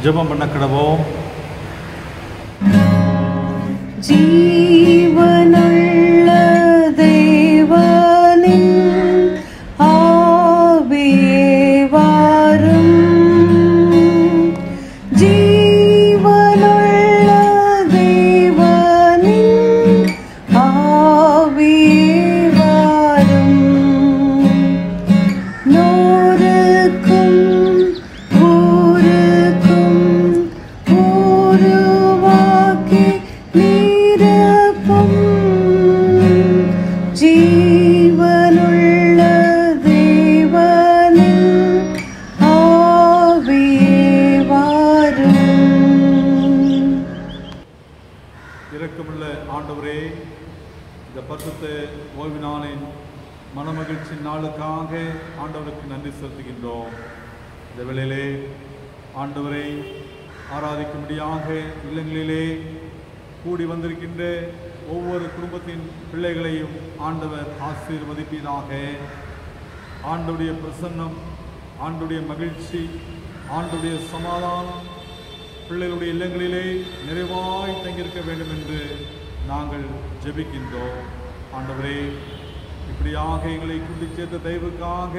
ஜெபம் பண்ண கடவோம். ஜீவனுள்ள தேவனின் ஆவியே வாரும், ஜீவனுள்ள தேவனின் ஆவியே வாரும், நோருக்கும் ஊருக்கும் உருவாக்கி நீரப்பும், ஜீவனுள்ள தேவனின் ஆவியே வாரும். இரக்கமுள்ள ஆண்டவரே, இந்த பரிசுத்த ஓய்வு நாளின் மனமகிழ்ச்சி நாளுக்காக ஆண்டவருக்கு நன்றி செலுத்துகின்றோம். இந்த வேளையிலே ஆண்டவரை ஆராதிக்கும்படியாக இல்லங்களிலே கூடி வந்திருக்கின்ற ஒவ்வொரு குடும்பத்தின் பிள்ளைகளையும் ஆண்டவர் ஆசீர்வதிப்பீராக. ஆண்டவருடைய பிரசன்னம், ஆண்டவருடைய மகிழ்ச்சி, ஆண்டவருடைய சமாதானம் பிள்ளைகளுடைய இல்லங்களிலே நிறைவாய் தங்கியிருக்க வேண்டும் என்று நாங்கள் ஜெபிக்கின்றோம். ஆண்டவரே, இப்படியாக எங்களை கூட்டி சேர்த்த தயவுக்காக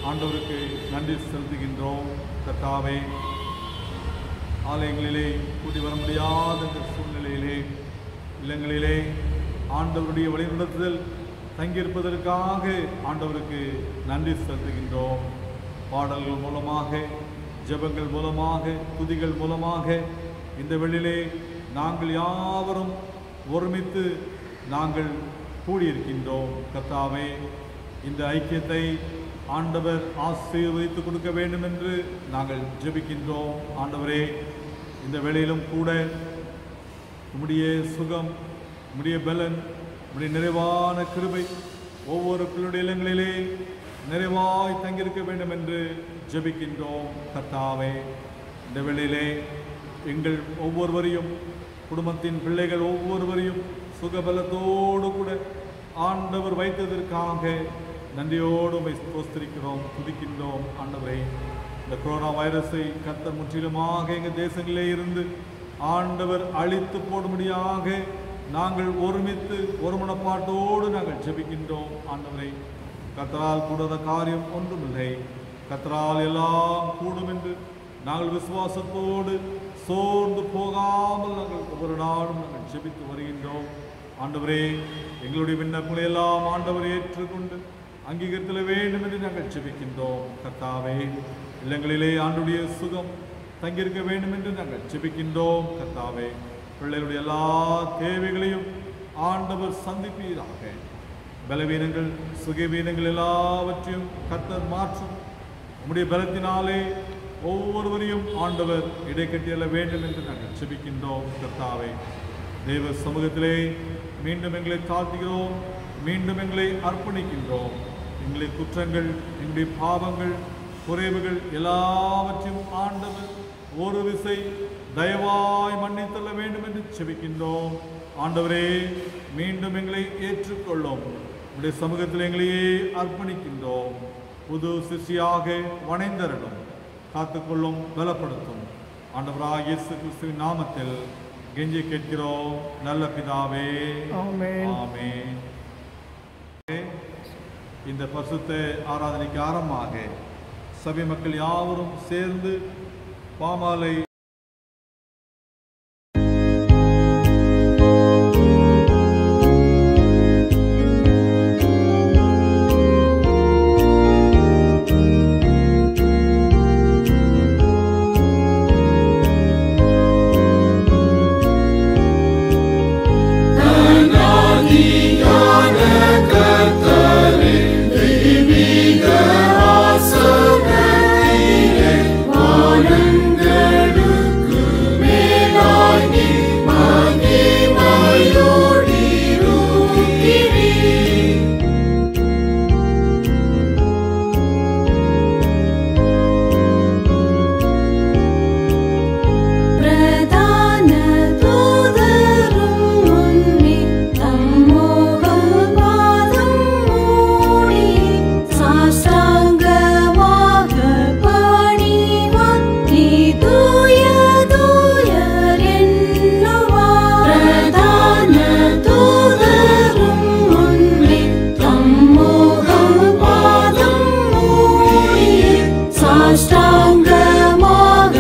ஆண்டவருக்கு நன்றி செலுத்துகின்றோம். கர்த்தாவே, ஆலயங்களிலே கூட்டி வர முடியாத இந்த சூழ்நிலையிலே இல்லங்களிலே ஆண்டவருடைய வழிநடத்துதல் தங்கியிருப்பதற்காக ஆண்டவருக்கு நன்றி செலுத்துகின்றோம். பாடல்கள் மூலமாக, ஜெபங்கள் மூலமாக, துதிகள் மூலமாக இந்த வேளையிலே நாங்கள் யாவரும் ஒருமித்து நாங்கள் கூடியிருக்கின்றோம். கர்த்தாவே, இந்த ஐக்கியத்தை ஆண்டவர் ஆசீர்வதித்து கொடுக்க வேண்டும் என்று நாங்கள் ஜெபிக்கின்றோம். ஆண்டவரே, இந்த வேளையிலும் கூட உம்முடைய சுகம், உம்முடைய பலன், உம்முடைய நிறைவான கிருபை ஒவ்வொரு பிள்ளையுடைய இல்லங்களிலே நிறைவாய் தங்கியிருக்க வேண்டும் என்று ஜெபிக்கின்றோம். கர்த்தாவே, இந்த வேளையிலே எங்கள் ஒவ்வொருவரையும், குடும்பத்தின் பிள்ளைகள் ஒவ்வொருவரையும் சுகபலத்தோடு கூட ஆண்டவர் வைத்ததற்காக நன்றியோடு ஸ்தோத்திரிக்கிறோம், துதிக்கின்றோம். ஆண்டவரே, இந்த கொரோனா வைரஸை கர்த்தர் முற்றிலுமாக எங்கள் தேசங்களிலே இருந்து ஆண்டவர் அழித்து போடும்படியாக நாங்கள் ஒருமித்து ஒரு மனப்பாட்டோடு நாங்கள் ஜெபிக்கின்றோம். ஆண்டவரே, கர்த்தரால் கூடாத காரியம் ஒன்றுமில்லை, கர்த்தரால் எல்லாம் கூடும் என்று நாங்கள் விசுவாசத்தோடு சோர்ந்து போகாமல் நாங்கள் ஒவ்வொரு நாளும் நாங்கள் ஜெபித்து வருகின்றோம். ஆண்டவரே, எங்களுடைய விண்ணப்பங்களை எல்லாம் ஆண்டவர் ஏற்றுக்கொண்டு அங்கீகரித்தல வேண்டும் என்று நாங்கள் ஜெபிக்கின்றோம். கர்த்தாவே, இல்லங்களிலே ஆண்டுடைய சுகம் தங்கியிருக்க வேண்டும் என்று நாங்கள் ஜெபிக்கின்றோம். கர்த்தாவே, பிள்ளைகளுடைய எல்லா தேவைகளையும் ஆண்டவர் சந்திப்பீராக. பலவீனங்கள், சுகவீனங்கள் எல்லாவற்றையும் கர்த்தர் மாற்றும். உம்முடைய பலத்தினாலே ஒவ்வொருவரையும் ஆண்டவர் இடைக்கட்டியல்ல வேண்டும் என்று நாங்கள் ஜெபிக்கின்றோம். கர்த்தாவே, தேவ சமூகத்திலே மீண்டும் எங்களை தாழ்த்துகிறோம், மீண்டும் எங்களை அர்ப்பணிக்கின்றோம். எங்களுடைய குற்றங்கள், எங்களுடைய பாவங்கள், குறைவுகள் எல்லாவற்றையும் ஆண்டவர் ஒரு விசை தயவாய் மன்னித்தள்ள வேண்டும் என்று ஜெபிக்கின்றோம். ஆண்டவரே, மீண்டும் எங்களை ஏற்றுக்கொள்ளும். உடைய சமூகத்தில் எங்களையே அர்ப்பணிக்கின்றோம். புது சிற்சியாக வணைந்தரணும், காத்துக்கொள்ளும், பலப்படுத்தும். ஆண்டவராகிய இயேசு கிறிஸ்துவின் நாமத்தில் கெஞ்சி கேட்கிறோம் நல்ல பிதாவே, ஆமென். ஆமென். இந்த பரிசுத்த ஆராதனைக்கு ஆரம்பமாக சபை மக்கள் யாவரும் சேர்ந்து பாமாலை தெய்வீக ஆசனத்திலே வானங்களும் சாஷ்டாங்கமாக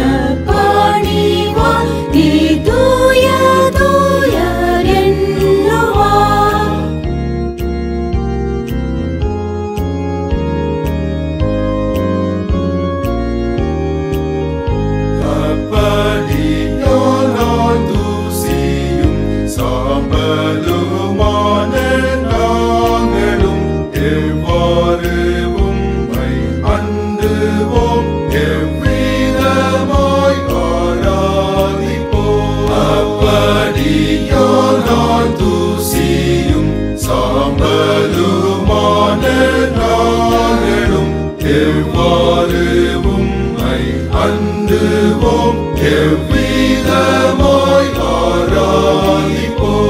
பணிவார் நீ தூய தூயர் என்னுவார். அப்படியானால் தூசியும் சாம்பலுமான நாங்களும் எவ்வாறு உம்மை அண்டுவோம், எவ்விதமாய் ஆராதிப்போம். அப்படியானால் தூசியும் சாம்பலுமான நாங்களும் எவ்வாறு உம்மை அண்டுவோம், எவ்விதமாய் ஆராதிப்போம்.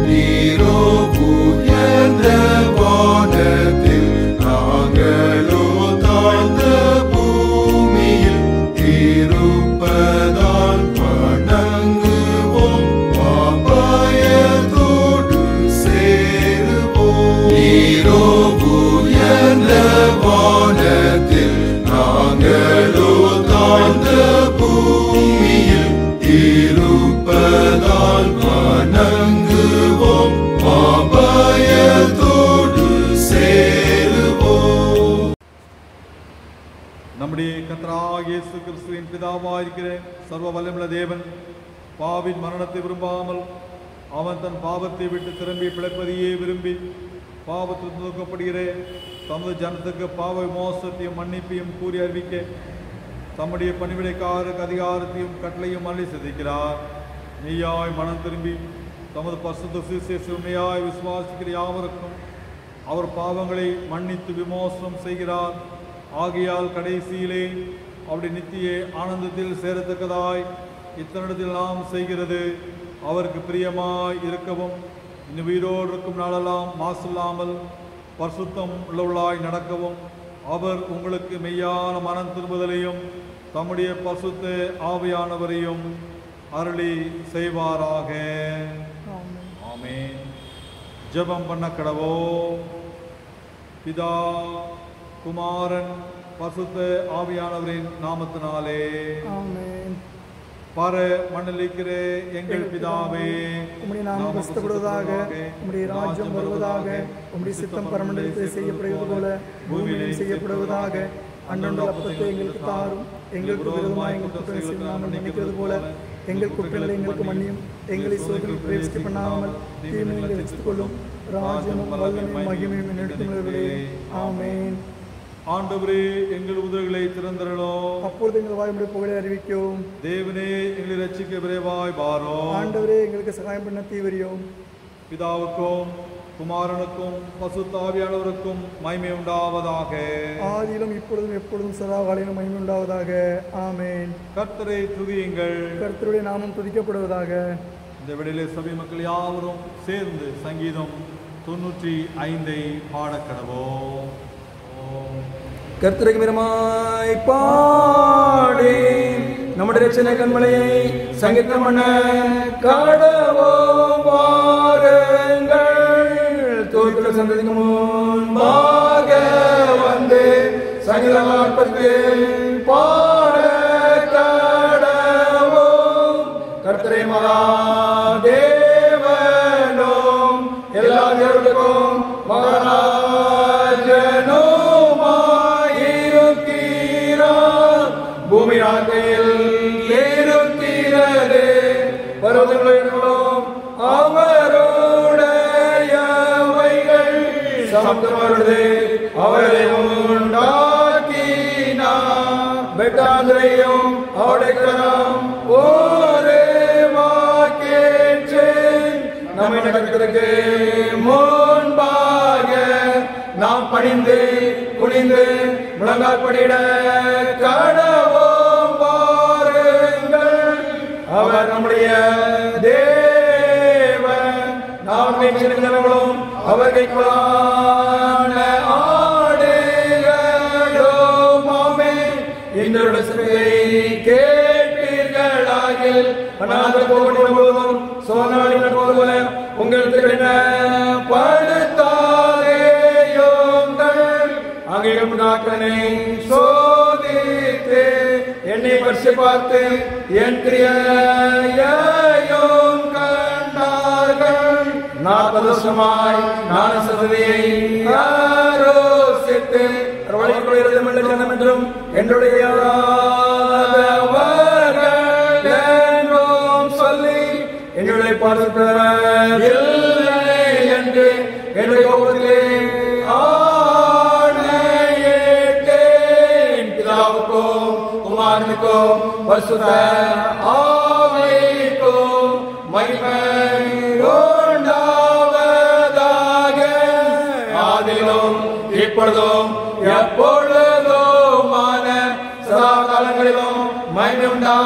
நீரோ உயர்ந்த வானத்தில், நாங்களோ தாழ்ந்த பூமியில் இருப்பதால் வணங்குவோம், பாபாயத்தோடு சேருவோம். நீரோ உயர்ந்த வானத்தில், நாங்களோ தாழ்ந்த பூமியில் இருப்பதால் வணங்குவோம், பாபாயத்தோடு சேருவோம். நம்முடைய கர்த்தராகிய இயேசு கிறிஸ்துவின் பிதாவாயிருக்கிற சர்வ வல்லமையுள்ள தேவன் பாவின் மரணத்தை விரும்பாமல் அவன் தன் பாவத்தை விட்டு திரும்பி பிழைப்பதையே விரும்பி பாவத்தில் துவக்கப்படுகிற தமது ஜனத்துக்கு பாவ மோசத்தையும் மன்னிப்பையும் கூறி அறிவிக்க தம்முடைய பணிவிடைக்காரருக்கு அதிகாரத்தையும் கட்டளையும் அள்ளி சிதைக்கிறார். மெய்யாய் மனம் திரும்பி தமது பரிசுத்த சுவிசேஷத்தை உண்மையாய் விசுவாசிக்கிற யாவருக்கும் அவர் பாவங்களை மன்னித்து விமோசனம் செய்கிறார். ஆகையால் கடைசியிலே அவருடைய நித்திய ஆனந்தத்தில் சேரத்தக்கதாய் இத்தனிடத்தில் நாம் செய்கிறது அவருக்கு பிரியமாய் இருக்கவும், இன்னும் உயிரோடு இருக்கும் நாளெல்லாம் மாசில்லாமல் பரிசுத்தம் உள்ளவளாய் நடக்கவும் அவர் உங்களுக்கு மெய்யான மனம் திரும்புதலையும் தம்முடைய பரிசுத்த ஆவியானவரையும் அருளி செய்வாராக. ஆமென். ஜெபம் பண்ண கடவோம். பிதா குமாரன் பரிசுத்த ஆவியானவரின் நாமத்தினாலே. ஆமென். பர மண்ணிலிருக்கிற எங்கள் பிதாவே, உம்முடைய நாமம் பரிசுத்தப்படுவதாக, உம்முடைய ராஜ்யம் வருவதாக, உம்முடைய சித்தம் பரமண்டலத்தில் செய்யப்படுவது போல பூமியிலும் செய்யப்படுவதாக. அன்றொன்று அப்பத்தை எங்களுக்கு தாரும், எங்களுக்கு விரோதமாக எங்கள் குற்றங்களை செய்து நாங்கள் மன்னிக்கிறது போல எங்கள் குற்றங்களை எங்களுக்கு மன்னியும், எங்களை சோதனையில் பிரவேசிக்க பண்ணாமல் தீமையை ரட்சித்துக் கொள்ளும். ராஜ்யமும் வல்லமையும் மகிமையும் என்னிடத்திலே. ஆமென். ஆண்டவரே எங்கள் உதவிகளை திறந்தருளும். அப்பொழுது எங்கள் வாய்மொழி புகழை அறிவிக்கும். தேவனே எங்களை ரட்சிக்க விரைவாய் வாரும். ஆண்டவரே எங்களுக்கு சகாயம் பண்ண தீவிரியும். பிதாவுக்கும் குமாரனுக்கும் பரிசுத்த ஆவியானவருக்கும் மகிமை உண்டாவதாக. ஆதியிலும் இப்பொழுதும் எப்பொழுதும் சதா காலையிலும் மகிமை உண்டாவதாக. ஆமென். கர்த்தரை துதியுங்கள். கர்த்தருடைய நாமம் துதிக்கப்படுவதாக. இந்த விடையிலே சபை மக்கள் யாவரும் சேர்ந்து சங்கீதம் 95 பாடக்கடவோம். கர்த்தருக்கு மிரமாய் பாடி நம்முடைய ரட்சணை கண்மலையை சங்கீதம் பண்ண கடவோம் வாருங்கள். தோற்ற சந்ததிக்கு முன்பாக வந்து சங்கீதம் 40 பாட கடவோம். கர்த்தரை மகாதேவனும் எல்லா தேவர்களுக்கும் மகாராஜனுமாயிருக்கிறார். பூமி ஆகையில் இருக்கிறது, பர்வதங்களும் அவருடையவைகள். சமுத்திரமானது அவரை உண்டாக்கினார், பெட்டாந்திரையும் அவருடைய கரம் ஒரு வாக்கேற்று. நம்மை நடக்கிறதுக்கு முன்பாக நாம் பணிந்து குனிந்து முழங்கால் படியிட கடவோம் வாருங்கள். அவர் நம்முடைய தேவன், நாம் நினைக்கிறவர்களும் அவர் கைக்குள்ளான ஆடுகளோம். ஆமென். இன்றைய சிறையை கேட்பீர்களாகில் போதும் சோனாளிகள் போதும் உங்கள் படுத்தாதேயோங்கள் அங்கேயும் நாக்கனை சோதித்து என்னை பரிசு பார்த்து என் கிரியையையும் கண்டார்கள். 40 வருஷமாய் ஞான சந்ததியை ஆரோசித்து ஜனம் என்றும் என்னுடைய என்றும் சொல்லி என்னுடைய பார்த்து என்று என்னுடைய கோபத்திலே ஆணையிட்டேன். பிதாவுக்கும் குமாரனுக்கும் பரிசுத்த ஆவிக்கும் மகிமை உண்டாவதாக. ஆதியிலும் இப்பொழுதும் எப்பொழுதுமான சதா காலங்களிலும் மகிமை உண்டாவதாக.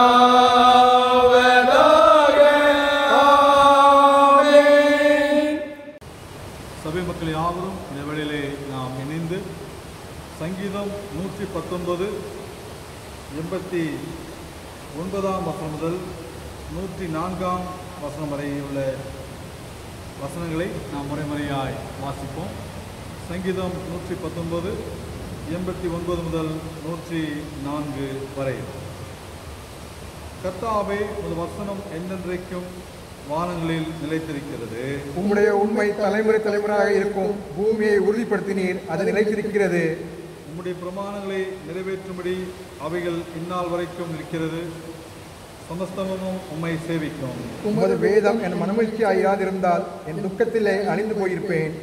ஆமென். சபை மக்கள் யாவரும் இந்த வேளையிலே நாம் இணைந்து சங்கீதம் 119 89ஆம் வசனம் முதல் 104ஆம் வசனம் வரை உள்ள வசனங்களை நாம் முறைமுறையாய் வாசிப்போம். சங்கீதம் 119 89 முதல் 104 வரை. கர்த்தாவே, உமது வசனம் என்றென்றைக்கும் வானங்களில் நிலைத்திருக்கிறது. உம்முடைய உண்மை தலைமுறை தலைமுறையாக இருக்கும். பூமியை உறுதிப்படுத்தினீர், அது நிலைத்திருக்கிறது. உம்முடைய பிரமாணங்களை நிறைவேற்றும்படி அவைகள் இந்நாள் வரைக்கும் இருக்கிறது. சமஸ்தமும் உம்மை சேவிக்கும். உமது வேதம் என் மனமகிழ்ச்சியாயிராதிருந்தால் என் துக்கத்திலே அழிந்து போயிருப்பேன்.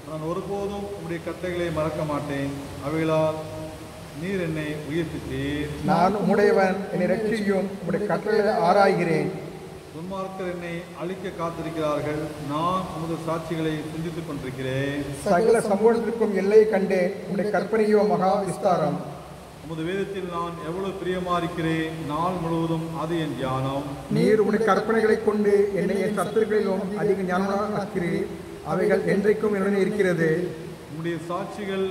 நான் ஒருபோதும் உம்முடைய கட்டளைகளை மறக்க மாட்டேன். அவைகளால் நீர் என்னை உயிர்ப்பித்தீர். நான் உம்முடையவன், என்னை ரட்சியும். உம்முடைய கட்டளைகளை ஆராய்கிறேன். துன்மார்க்கர் என்னை அழிக்க காத்திருக்கிறார்கள். நான் உமது சாட்சிகளை சிந்தித்துக் கொண்டிருக்கிறேன். சகல சமூகத்திற்கும் எல்லையை கண்டேன். உம்முடைய கற்பனையோ மகா விஸ்தாரம். உமது வேதத்தில் நான் எவ்வளவு பிரியமாயிருக்கிறேன். நாள் முழுவதும் அது என் தியானம். நீர் உம்முடைய கற்பனைகளை கொண்டு என்னை என் சத்துருக்களிலும் அதிக ஞானமாக்கிறீர். அவைகள் என்றைக்கும் என்னுடன் இருக்கிறது. உம்முடைய சாட்சிகள்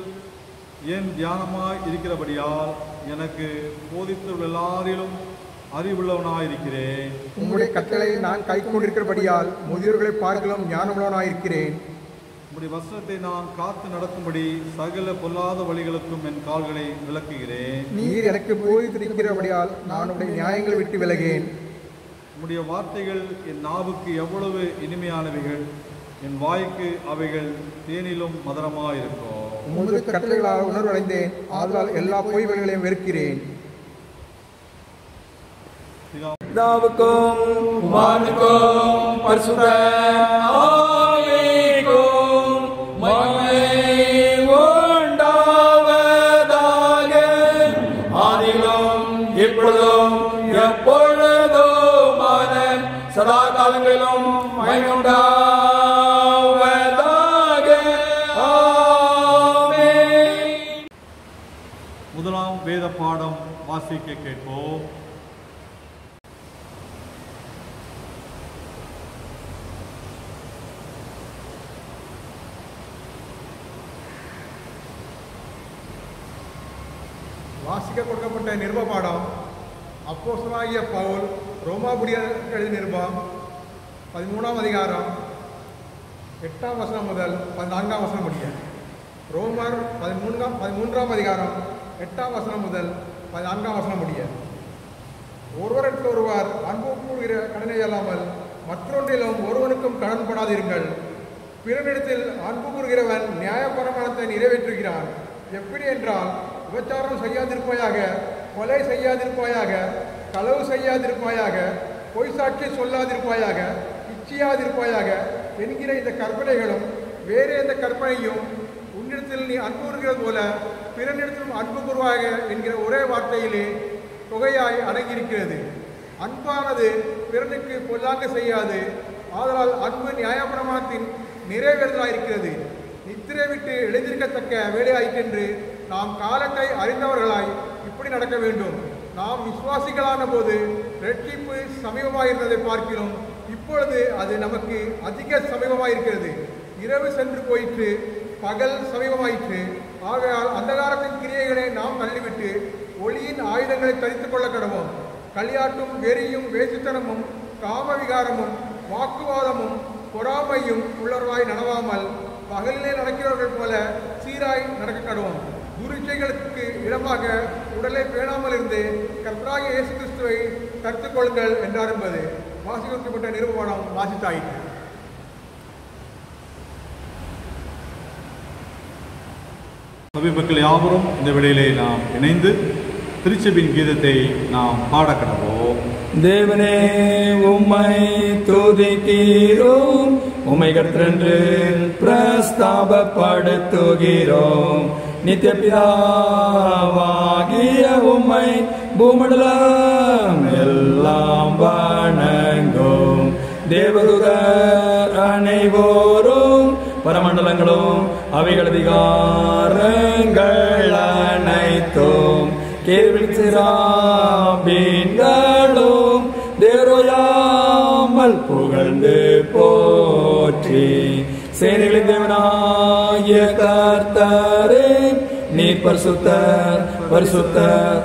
என் தியானமாய் இருக்கிறபடியால் எனக்கு போதித்துள்ள எல்லாரிலும் அறிவுள்ளவனாயிருக்கிறேன். உம்முடைய கட்டளை நான் கை கொண்டிருக்கிறபடியால் முதியோர்களை பார்க்கலாம் ஞானமுள்ளவனாயிருக்கிறேன். உம்முடைய வசனத்தை நான் காத்து நடக்கும்படி சகல பொல்லாத வழிகளுக்கும் என் கால்களை விலக்குகிறேன். நீர் எனக்கு போதித்திருக்கிறபடியால் நான் உம்முடைய நியாயங்களை விட்டு விலகேன். உம்முடைய வார்த்தைகள் என் நாவுக்கு எவ்வளவு இனிமையானவைகள். என் வாய்க்கு அவைகள் தேனிலும் மதுரமாயிருக்கும். உமது கட்டளைகளால் உணர்வடைந்தேன். ஆதலால் எல்லா பொய்களையும் வெறுக்கிறேன். பிதாவுக்கும் குமாரனுக்கும் பரிசுத்த ஆவிக்கும் மகிமை உண்டாவதாக. ஆதியிலும் இப்பொழுதும் எப்பொழுதுமான சதா காலங்களிலும் மகிமை உண்டாவதாக. ஆமென். முதலாம் வேத பாடம் வாசிக்க கேட்போம். வாசிக்க கொடுக்கப்பட்ட நிருப பாடம் அப்போஸ்தலனாகிய பவுல் ரோமாபுரியருக்கு எழுதிய நிருபம் 13ஆம் அதிகாரம் 8ஆம் வசனம் முதல் 14ஆம் வசனம் முடிய. ரோமர் 13ஆம் அதிகாரம் 8ஆம் வசனம் முதல் 14ஆம் வசனம் முடிய. ஒருவருக்கு ஒருவர் அன்பு கூறுகிற கடனை அல்லாமல் மற்றொன்றிலும் ஒருவனுக்கும் கடன்படாதிருங்கள். பிறனிடத்தில் அன்பு கூறுகிறவன் நியாயப்பிரமாணத்தை நிறைவேற்றுகிறான். எப்படி என்றால், விபச்சாரம் செய்யாதிருப்பாயாக, கொலை செய்யாதிருப்பாயாக, களவு செய்யாதிருப்பாயாக, பொய் சாட்சி சொல்லாதிருப்பாயாக, இச்சியாதிருப்பாயாக என்கிற இந்த கற்பனைகளும் வேறு எந்த கற்பனையும் உன்னிடத்தில் நீ அன்பு கூறுகிறது போல பிறனிடத்திலும் அன்பு கூறுவாக என்கிற ஒரே வார்த்தையிலே தொகையாய் அடங்கியிருக்கிறது. அன்பானது பிறனுக்கு பொல்லாங்க செய்யாது. ஆதலால் அன்பு நியாயப்பிரமாணத்தின் நிறைவேறுதலாயிருக்கிறது. நித்திரை விட்டு எழுந்திருக்கத்தக்க வேலையாயிற்றென்று நாம் காலத்தை அறிந்தவர்களாய் இப்படி நடக்க வேண்டும். நாம் விசுவாசிகளான போது ரட்சிப்பு சமீபமாயிருந்ததை பார்க்கிறோம். இப்பொழுது அது நமக்கு அதிக சமீபமாயிருக்கிறது. இரவு சென்று போயிற்று, பகல் சமீபமாயிற்று. ஆகையால் அந்தகாரத்தின் கிரியைகளை நாம் தள்ளிவிட்டு ஒளியின் ஆயுதங்களை தரித்துக் கொள்ள கடவோம். களியாட்டும் வெறியும் வேசித்தனமும் காமவிகாரமும் வாக்குவாதமும் பொறாமையும் உள்ளவராய் நடவாமல் பகலிலே நடக்கிறவர்கள் போல சீராய் நடக்க கடவோம். துரிச்சைகளுக்கு இடமாக உடலை பேணாமல் இருந்து கர்த்தராகிய இயேசு கிறிஸ்துவை கற்றுக் கொள்ளுங்கள் என்றார் என்பது வாசிக்கப்பட்ட நிருபமானம் வாசித்தாயிற்று. சபை மக்கள் யாவரும் இந்த வேளையிலே நாம் இணைந்து திருச்செபின் கீதத்தை நாம் பாடக்கடவோம். தேவனே உம்மை துதிக்கிறோம், உம்மை கர்த்தரென்று பிரஸ்தாபப்படுத்துகிறோம். நித்திய பிதாவாகிய உம்மை பூமண்டலம் எல்லாம் வணங்கும். தேவதூதர் அனைவோரும் பரமண்டலங்களும் அவைகள் அதிகாரங்கள் அனைத்தும் கேள்விகளும் தேரோயாமல் புகழ்ந்து போற்றி. சேனைகளின் தேவனாகிய கர்த்தரே, நீர் பரிசுத்தர் பரிசுத்தர்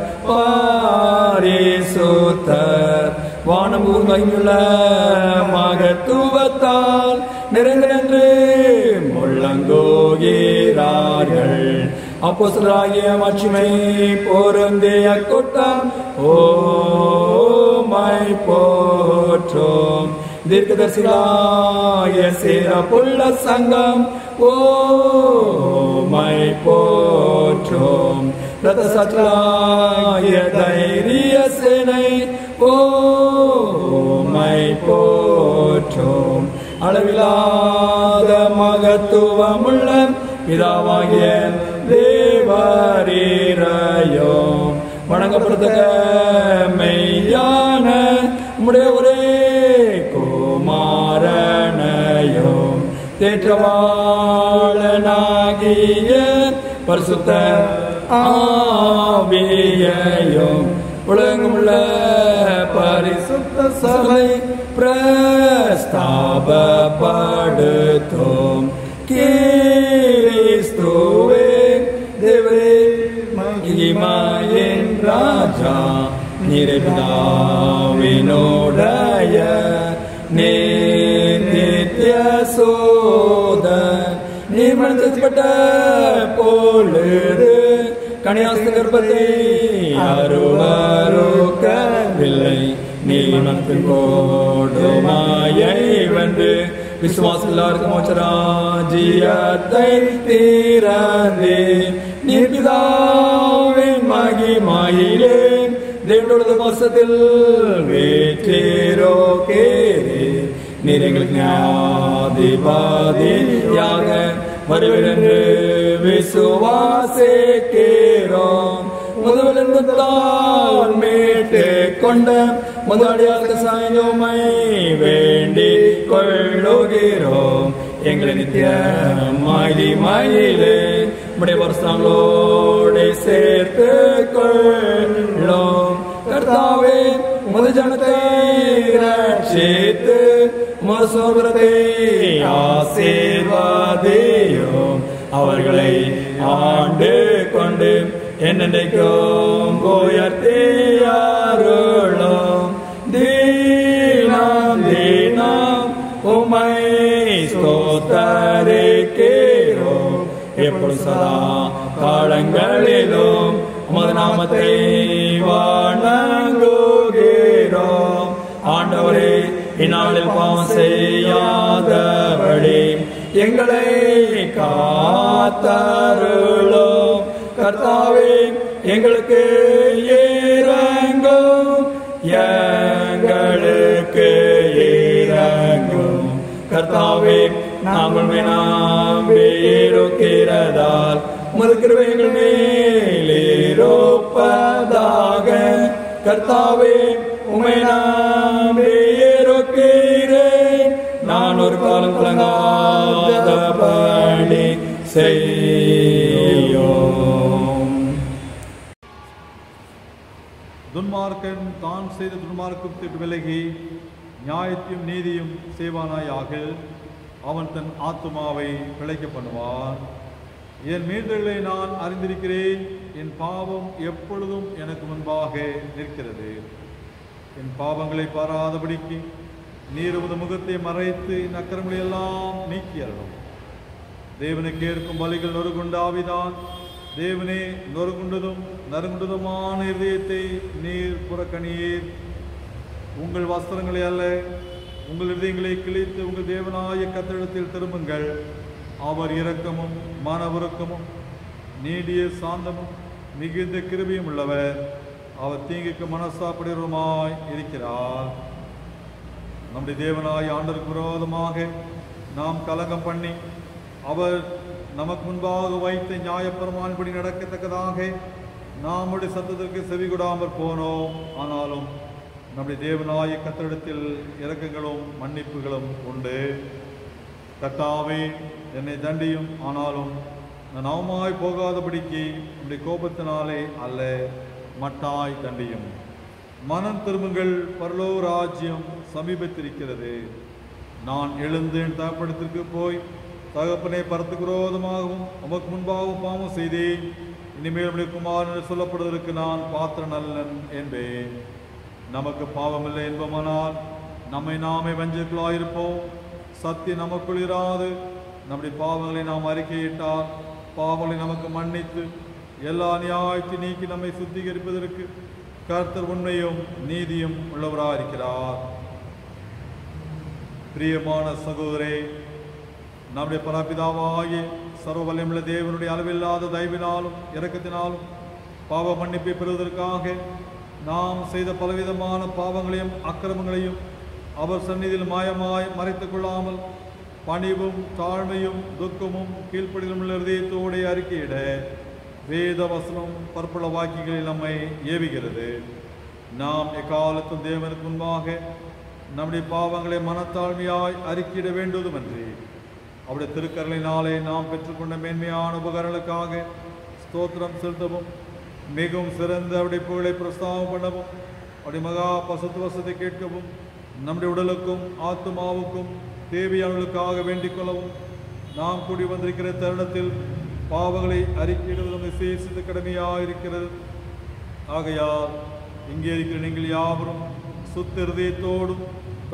பரிசுத்தர். வானம் மகிமையுள்ள மகத்துவத்தால் நிறைந்து முழங்குகிறார்கள். அப்போஸ்தலராகிய மாட்சிமை பொருந்திய கூட்டம் ஓமை போற்றும். தீர்க்கதரிசிகளாகிய சிறப்புள்ள சங்கம் ஓமை போற்றும். ரத சாட்சிகளாகிய தைரிய சேனை ஓமை போற்றும். அளவிலாத மகத்துவமுள்ள பிதாவாகிய தேவரீரையும் வணங்கப்படுத்த மெய்யான உம்முடைய ஒரே குமாரனையும் தேற்றவாளனாகிய பரிசுத்த ஆவியையும் உலகமுள்ள பரிசுத்த சபை பிரஸ்தாபப்படுத்தும். கிறிஸ்துவே தேவரே மகிமையின் ராஜா, நீரே பிதாவினுடைய நித்திய சோதன். நீர் மனப்பட்ட பொழுது கனியாஸ்த கர்ப்பத்தை அருவருக்கவில்லை. நீர் மனத்தின் கோடுமாயை வென்று விசுவாசம் மோட்சராஜ்யத்தை தீரந்தே. நீர் பிதாவின் மகிமையிலே தேவனுடைய வாசத்தில் வீற்றிருக்கிறீரே. நீர் எங்களுக்கு நியாயாதிபதியாக வருவீரென்று விசுவாசிக்கிறோம். முதலில் மீட்டு கொண்ட முதலியாக சாய்ந்தோமை வேண்டிக் கொள்ளுகிறோம். எங்களை நித்திய மகிமையிலே உம்முடைய வருஷங்களோடு சேர்த்து கொள்ளும். கர்த்தாவே, உமது ஜனத்தை ரட்சித்து உமது சோதரத்தை ஆசீர்வதியும். அவர்களை ஆண்டு கொண்டு என்னென்றைக்கும் உயர்த்தியாருளும். தீனம் தீனம் உம்மை ஸ்தோத்தரிக்கிறோம். எப்பொழுது சதா காலங்களிலும் உமது நாமத்தை வணங்குகிறோம். ஆண்டவரே, இந்நாளில் பாவம் செய்யாதபடி எங்களை காத்தருளும். கர்த்தாவே, எங்களுக்கு இரங்கும், எங்களுக்கு இரங்கும். கர்த்தாவே, நாங்கள் நம்பியிருக்கிறதால் உமது கிருபை எங்கள் மேல் இருப்பதாக. கர்த்தாவே, உம்மை நம்பியிருக்கிறேன். நான் ஒரு காலம் கலங்காதபடி செய்யும். துன்மார்க்கன் தான் செய்த துன்மார்க்கத்தை விலகி நியாயத்தையும் நீதியும் செய்வானாயாக. அவன் தன் ஆத்துமாவை பிழைக்க பண்ணுவான். என் மீறுதல்களை நான் அறிந்திருக்கிறேன். என் பாவம் எப்பொழுதும் எனக்கு முன்பாக நிற்கிறது. என் பாவங்களை பாராதபடிக்கு நீர் உமது முகத்தை மறைத்து நக்கரங்களை எல்லாம் நீக்கியறணும். தேவனுக்கு ஏற்கும் பலிகள் நொறுகுண்ட ஆவிதான். தேவனே, நொறுகுண்டதும் நறுங்குண்டதுமான இதயத்தை நீர் புறக்கணியீர். உங்கள் வஸ்திரங்களை அல்ல, உங்கள் இதயங்களை கிழித்து உங்கள் தேவனாய கர்த்தரிடத்தில் திரும்புங்கள். அவர் இரக்கமும் மனவுருக்கமும் நீடிய சாந்தமும் மிகுந்த கிருபையும் உள்ளவர். அவர் தீங்குக்கு மனசாப்படுகிறவருமாய் இருக்கிறார். நம்முடைய தேவனாய் ஆண்டவருக்கு விரோதமாக நாம் கலங்கம் பண்ணி அவர் நமக்கு முன்பாக வைத்த நியாயப்பிரமாணின்படி நடக்கத்தக்கதாக நம்முடைய சத்தத்திற்கு செவி கொடாமற் போனோம். ஆனாலும் நம்முடைய தேவனாய கர்த்தரிடத்தில் இரக்கங்களும் மன்னிப்புகளும் உண்டு. கர்த்தாவே, என்னை தண்டியும், ஆனாலும் நான் அவமாய் போகாதபடிக்கு உடைய கோபத்தினாலே அல்ல, மட்டாய் தண்டியும். மனம் திரும்புங்கள், பரலோக ராஜ்யம் சமீபத்திருக்கிறது. நான் எழுந்து என் தகப்பனிடத்திற்கு போய், தகப்பனை பரத்துக்கு விரோதமாகவும் உமக்கு முன்பாகவும் பாவம் செய்தேன். இனிமேல் உடைய குமாரன் சொல்லப்படுவதற்கு நான் பாத்திரன் அல்லன் என்பேன். நமக்கு பாவமில்லை என்பமானால் நம்மை நாமே வஞ்சகர்களாயிருப்போம். சத்தியம் நமக்குள் இராது. நம்முடைய பாவங்களை நாம் அறிக்கையிட்டால் பாவங்களை நமக்கு மன்னித்து எல்லா நியாயத்தை நீக்கி நம்மை சுத்திகரிப்பதற்கு கர்த்தர் உண்மையும் நீதியும் உள்ளவராயிருக்கிறார். பிரியமான சகோதரே, நம்முடைய பரபிதாவாகிய சர்வ வல்லமையுள்ள தேவனுடைய அளவில்லாத தயவினாலும் இரக்கத்தினாலும் பாவ மன்னிப்பை பெறுவதற்காக நாம் செய்த பலவிதமான பாவங்களையும் அக்கிரமங்களையும் அவர் சந்நிதியில் மாயமாய் மறைத்துக் கொள்ளாமல் பணிவும் தாழ்மையும் துக்கமும் கீழ்ப்படிதலும் உள்ள இதயத்தோடு அறிக்கையிட வேத வசனம் பற்பல வாக்கியங்களில் நம்மை ஏவுகிறது. நாம் எக்காலத்தும் தேவனுக்கு முன்பாக நம்முடைய பாவங்களை மனத்தாழ்மையாய் அறிக்கையிட வேண்டுவதுமன்றி அவருடைய திருக்கரலினாலே நாம் பெற்றுக்கொண்ட மேன்மையான உபகரணங்களுக்காக ஸ்தோத்திரம் செலுத்தவும் மிகவும் சிறந்த அவருடைய புகழை பிரஸ்தாபம் பண்ணவும் அவருடைய மகா பசுத்துவசத்தை கேட்கவும் நம்முடைய உடலுக்கும் ஆத்மாவுக்கும் தேவையானவர்களுக்காக வேண்டிக் கொள்ளவும் நாம் கூடி வந்திருக்கிற தருணத்தில் பாவங்களை அறிக்கையிடுவதும் விசேஷித்த கடமையாக இருக்கிறது. ஆகையால் இங்கே இருக்கிற நீங்கள் யாவரும் சுத்த இருதயத்தோடும்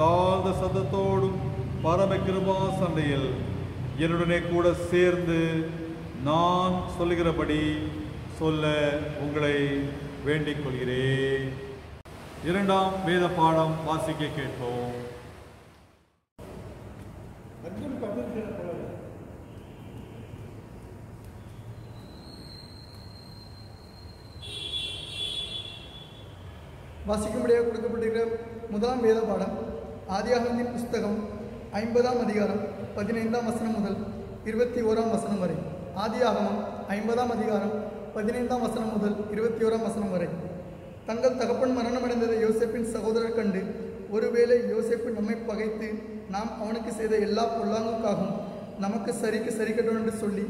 தாழ்ந்த சத்தத்தோடும் பரம கிருபா சண்டையில் என்னுடனே கூட சேர்ந்து நான் சொல்லுகிறபடி சொல்ல உங்களை வேண்டிக் கொள்கிறேன். இரண்டாம் வேத பாடம் வாசிக்க கேட்போம். வாசிக்கும்படியாக கொடுக்கப்பட்டிருக்கிற முதலாம் வேத பாடம் ஆதியாகமத்தின் புஸ்தகம் 50ஆம் அதிகாரம் 15ஆம் வசனம் முதல் 21ஆம் வசனம் வரை. ஆதியாகமம் 50ஆம் அதிகாரம் 15ஆம் வசனம் முதல் 21ஆம் வசனம் வரை. தங்கள் தகப்பன் மரணமடைந்ததை யோசேப்பின் சகோதரர் கண்டு, ஒருவேளை யோசேப்பு நம்மை பகைத்து நாம் அவனுக்கு செய்த எல்லா பொல்லாங்குக்காகவும் நமக்கு சரிக்கு சரிக்கட்டும் என்று சொல்லி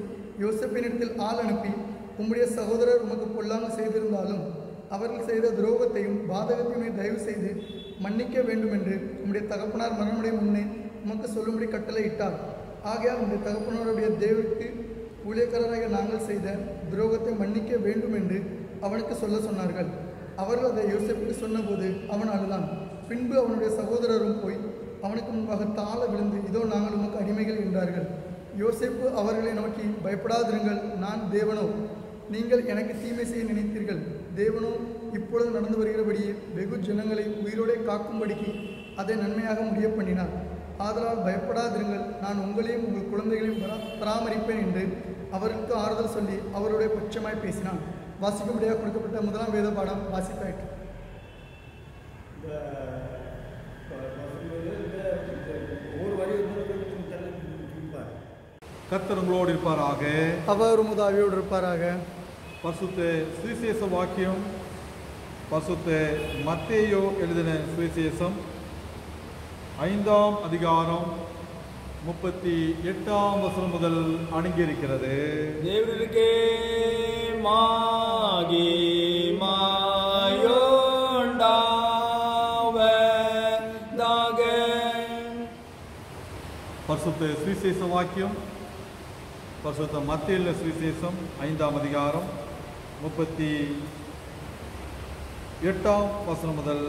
யோசேப்பினிடத்தில் ஆள் அனுப்பி, உம்முடைய சகோதரர் உமக்கு பொல்லாங்கு செய்திருந்தாலும் அவர்கள் செய்த துரோகத்தையும் பாதகத்தையும் தயவு செய்து மன்னிக்க வேண்டும் என்று உம்முடைய தகப்பனார் மரணமுடைய முன்னே உமக்கு சொல்லும்படி கட்டளை இட்டார். ஆகையால் உம்முடைய தகப்பனாருடைய தேவனுக்கு ஊழியக்காரராக நாங்கள் செய்த துரோகத்தை மன்னிக்க வேண்டும் என்று அவனுக்கு சொல்ல சொன்னார்கள். அவர்கள் அதை யோசேப்புக்கு சொன்னபோது அவன் அழுதான். பின்பு அவனுடைய சகோதரரும் போய் அவனுக்கு முன்பாக தாழ விழுந்து, இதோ நாங்கள் உமக்கு அடிமைகள் என்றார்கள். யோசேப்பு அவர்களை நோக்கி, பயப்படாதிருங்கள், நான் தேவனோ, நீங்கள் எனக்கு தீமை செய்ய நினைத்தீர்கள், தேவனோ இப்பொழுது நடந்து வருகிறபடியே வெகு ஜனங்களை உயிரோடே காக்கும்படிக்கு அதை நன்மையாக முடிய பண்ணினார். ஆதலால் பயப்படாதிருங்கள், நான் உங்களையும் உங்கள் குழந்தைகளையும் பராமரிப்பேன் என்று அவருக்கு ஆறுதல் சொல்லி அவருடைய பட்சமாய் பேசினான். வாசிக்கும்படியாக கொடுக்கப்பட்ட முதலாம் வேத பாடம் வாசித்தாயிற்று. கர்த்தர் உங்களோடு இருப்பாராக. அவர் உமது ஆவியோடு இருப்பாராக. பரிசுத்த சுவிசேஷ வாக்கியம் பரிசுத்த மத்தேயு எழுதின சுவிசேஷம் 5ஆம் அதிகாரம் 38ஆம் வசனம் முதல் அடங்கியிருக்கிறது. தேவனுக்கே மகிமையுண்டாவதாக. பரிசுத்த சுவிசேஷ வாக்கியம் பரிசுத்த மத்தேயு சுவிசேஷம் 5ஆம் அதிகாரம் 38ஆம் வசனம் முதல்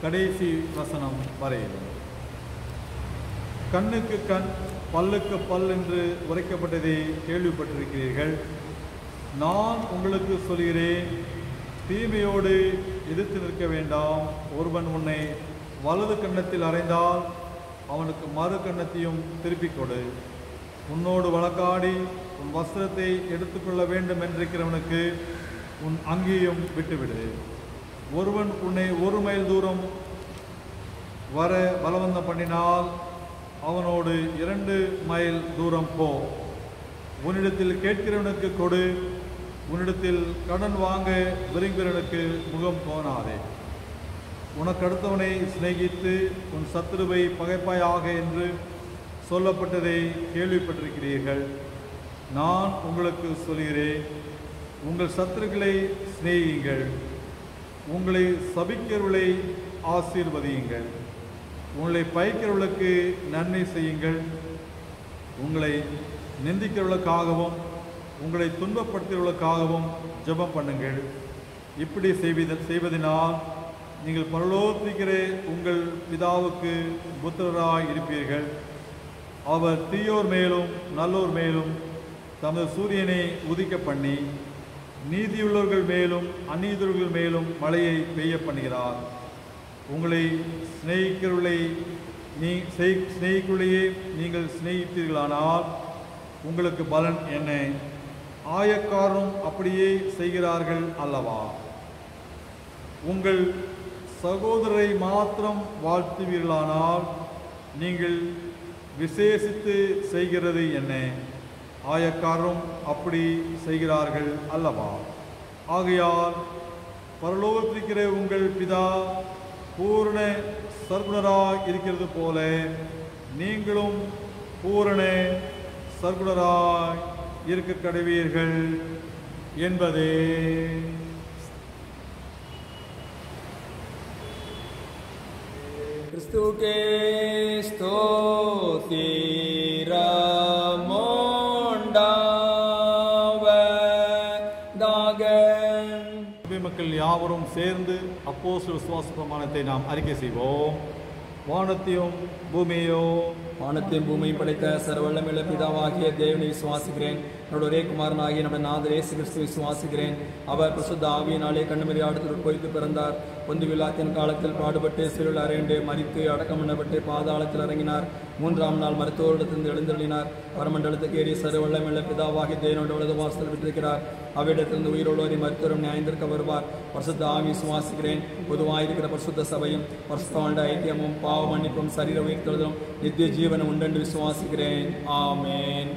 கடைசி வசனம் வரை. கண்ணுக்கு கண் பல்லுக்கு பல் என்று உரைக்கப்பட்டதை கேள்விப்பட்டிருக்கிறீர்கள். நான் உங்களுக்கு சொல்கிறேன், தீமையோடு எதிர்த்து நிற்க வேண்டாம். ஒருவன் உன்னை வலது கன்னத்தில் அறைந்தால் அவனுக்கு மறு கன்னத்தையும் திருப்பிக் கொடு. உன்னோடு வழக்காடி உன் வஸ்திரத்தை எடுத்துக்கொள்ள வேண்டும் என்றிருக்கிறவனுக்கு உன் அங்கேயும் விட்டுவிடு. ஒருவன் உன்னை 1 மைல் தூரம் வர பலவந்தம் பண்ணினால் அவனோடு 2 மைல் தூரம் போ. உன்னிடத்தில் கேட்கிறவனுக்கு கொடு, உன்னிடத்தில் கடன் வாங்க விரும்புகிறவனுக்கு முகம் கோணாதே. உனக்கு அடுத்தவனை சிநேகித்து உன் சத்துருவை பகைப்பாயாக என்று சொல்லப்பட்டதை கேள்விப்பட்டிருக்கிறீர்கள். நான் உங்களுக்கு சொல்கிறேன், உங்கள் சத்துருக்களை சிநேகியுங்கள், உங்களை சபிக்கிறவர்களை ஆசீர்வதியுங்கள், உங்களை பகைக்கிறவர்களுக்கு நன்மை செய்யுங்கள், உங்களை நிந்திக்கிறவர்களுக்காகவும் உங்களை துன்பப்படுத்துகிறவர்களுக்காகவும் ஜெபம் பண்ணுங்கள். இப்படி செய்வதனால் நீங்கள் பரலோகத்திற்கிற உங்கள் பிதாவுக்கு புத்திரராய் இருப்பீர்கள். அவர் தீயோர் மேலும் நல்லோர் மேலும் தமது சூரியனை உதிக்க பண்ணி நீதியுள்ளவர்கள் மேலும் அநீதியுள்ளவர்கள் மேலும் மழையை பெய்ய பண்ணுகிறார். உங்களை சிநேகிக்கிறவர்களை சிநேகிக்குள்ளேயே நீங்கள் சிநேகித்தீர்களானால் உங்களுக்கு பலன் என்ன? ஆயக்காரரும் அப்படியே செய்கிறார்கள் அல்லவா? உங்கள் சகோதரரை மாத்திரம் வாழ்த்துவீர்களானால் நீங்கள் விசேஷித்து செய்கிறது என்ன? ஆயக்காரரும் அப்படி செய்கிறார்கள் அல்லவா? ஆகையால் பரலோகத்திற்கிற உங்கள் பிதா பூரண சர்க்குணராய் இருக்கிறது போல நீங்களும் பூரண சர்க்குணராய் இருக்க கடவீர்கள் என்பதே. கிறிஸ்துவுக்கே ஸ்தோத்திரமுண்டாவதாக. மக்கள் யாவரும் சேர்ந்து அப்போஸ்தலர் விசுவாச பிரமாணத்தை நாம் அறிக்கை செய்வோம். வானத்தையும் பூமியையும் படைத்த சர்வவல்லமையுள்ள பிதாவாகிய தேவனை விசுவாசிக்கிறேன். என்னோட ஒரே குமாரனாகிய நம்முடைய நாதர் இயேசு கிறிஸ்துவை விசுவாசிக்கிறேன். அவர் பரிசுத்த ஆவியினாலே கண்ணுமறியாடத்தில் உட்பொய்த்து பிறந்தார். பொந்து விழாத்தின் காலத்தில் பாடுபட்டு சிலுவையில் அறையுண்டு மரித்து அடக்கம் பண்ணப்பட்டு பாதாளத்தில் இறங்கினார். 3ஆம் நாள் மருத்துவரிடத்திலிருந்து எழுந்தருளினார். பரமண்டலத்துக்கு ஏறி சர்வவல்லமையுள்ள பிதாவாகிய தேவனோட வலது வாசல் விட்டிருக்கிறார். அவ்விடத்திலிருந்து உயிரோடு மருத்துவரும் நியாயந்திருக்க வருவார். பரிசுத்த ஆவி விசுவாசிக்கிறேன். பொதுவாயிருக்கிற பரிசுத்த சபையும் பரிசுத்த ஐக்கியமும் பாவ மன்னிப்பும் சரீர உயிர்த்தெழுதலும் நித்திய ஜீவனம் உண்டென்று விசுவாசிக்கிறேன். ஆமென்.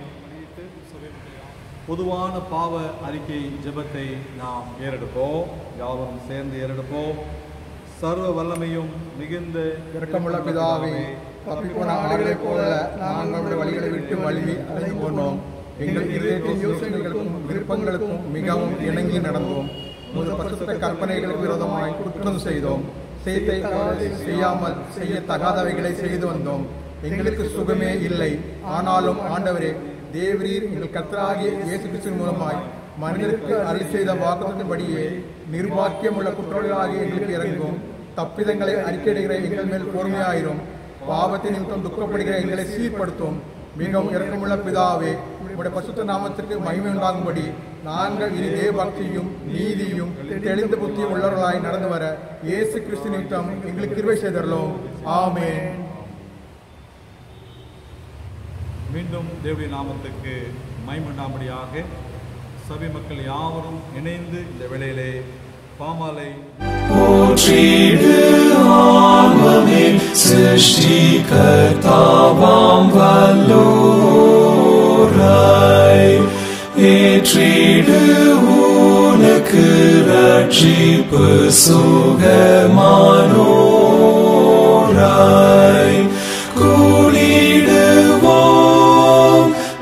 பொதுவான பாவ அறிக்கை ஜெபத்தை நாம் ஏறெடுப்போம். யாவரும் சேர்ந்து ஏறெடுப்போம். சர்வ வல்லமையும் மிகுந்த இரக்கமுள்ள பிதாவே, தப்பிப்போன ஆடுகளைப் போல நாங்கள் வழிகளை விட்டு வழி அலைந்து போனோம். எங்கள் இதயத்தின் யோசனைகளுக்கும் விருப்பங்களுக்கும் மிகவும் இணங்கி நடந்தோம். உமது பரிசுத்த கற்பனைகளுக்கு விரோதமாய் குற்றம் செய்தோம். செய்யாமல் செய்யத்தகாதவைகளை செய்து வந்தோம். எங்களுக்கு சுகமே இல்லை. ஆனாலும் ஆண்டவரே, தேவரீர் எங்கள் கர்த்தராகிய இயேசு கிறிஸ்துவின் மூலமாய் மனிதருக்கு அருள் செய்த வாக்குறுதியின்படியே நிர்வாக்கியமுள்ள குற்றவாளிகளாகிய எங்களுக்கு இறங்கும். தப்பிதங்களை அறிக்கையிடுகிற எங்கள் மேல் பொறுமையாயிரும். பாவத்தின் நிமித்தம் துக்கப்படுகிற எங்களை சீர்படுத்தும். மிகவும் இரக்கமுள்ள பிதாவே, உம்முடைய பரிசுத்த நாமத்திற்கு மகிமை உண்டாகும்படி நாங்கள் இனி தேவபக்தியும் நீதியும் தெளிந்த புத்தியும் உள்ளவர்களாய் நடந்து வர இயேசு கிறிஸ்து நிமித்தம் எங்களுக்கு கிருபை செய்தருளும். ஆமென். மீண்டும் தேவனுடைய நாமத்துக்கு மகிமை உண்டாகும்படியாக சபை மக்கள் யாவரும் இணைந்து இந்த வேளையிலே பாமாலை போற்றிடு ஆன்மமே சிருஷ்டிகர்த்தாவாம் வல்லோரை ஏற்றிடு உனக்கு ரட்சிப்பு சுகமானோரை கூடிடுவோம்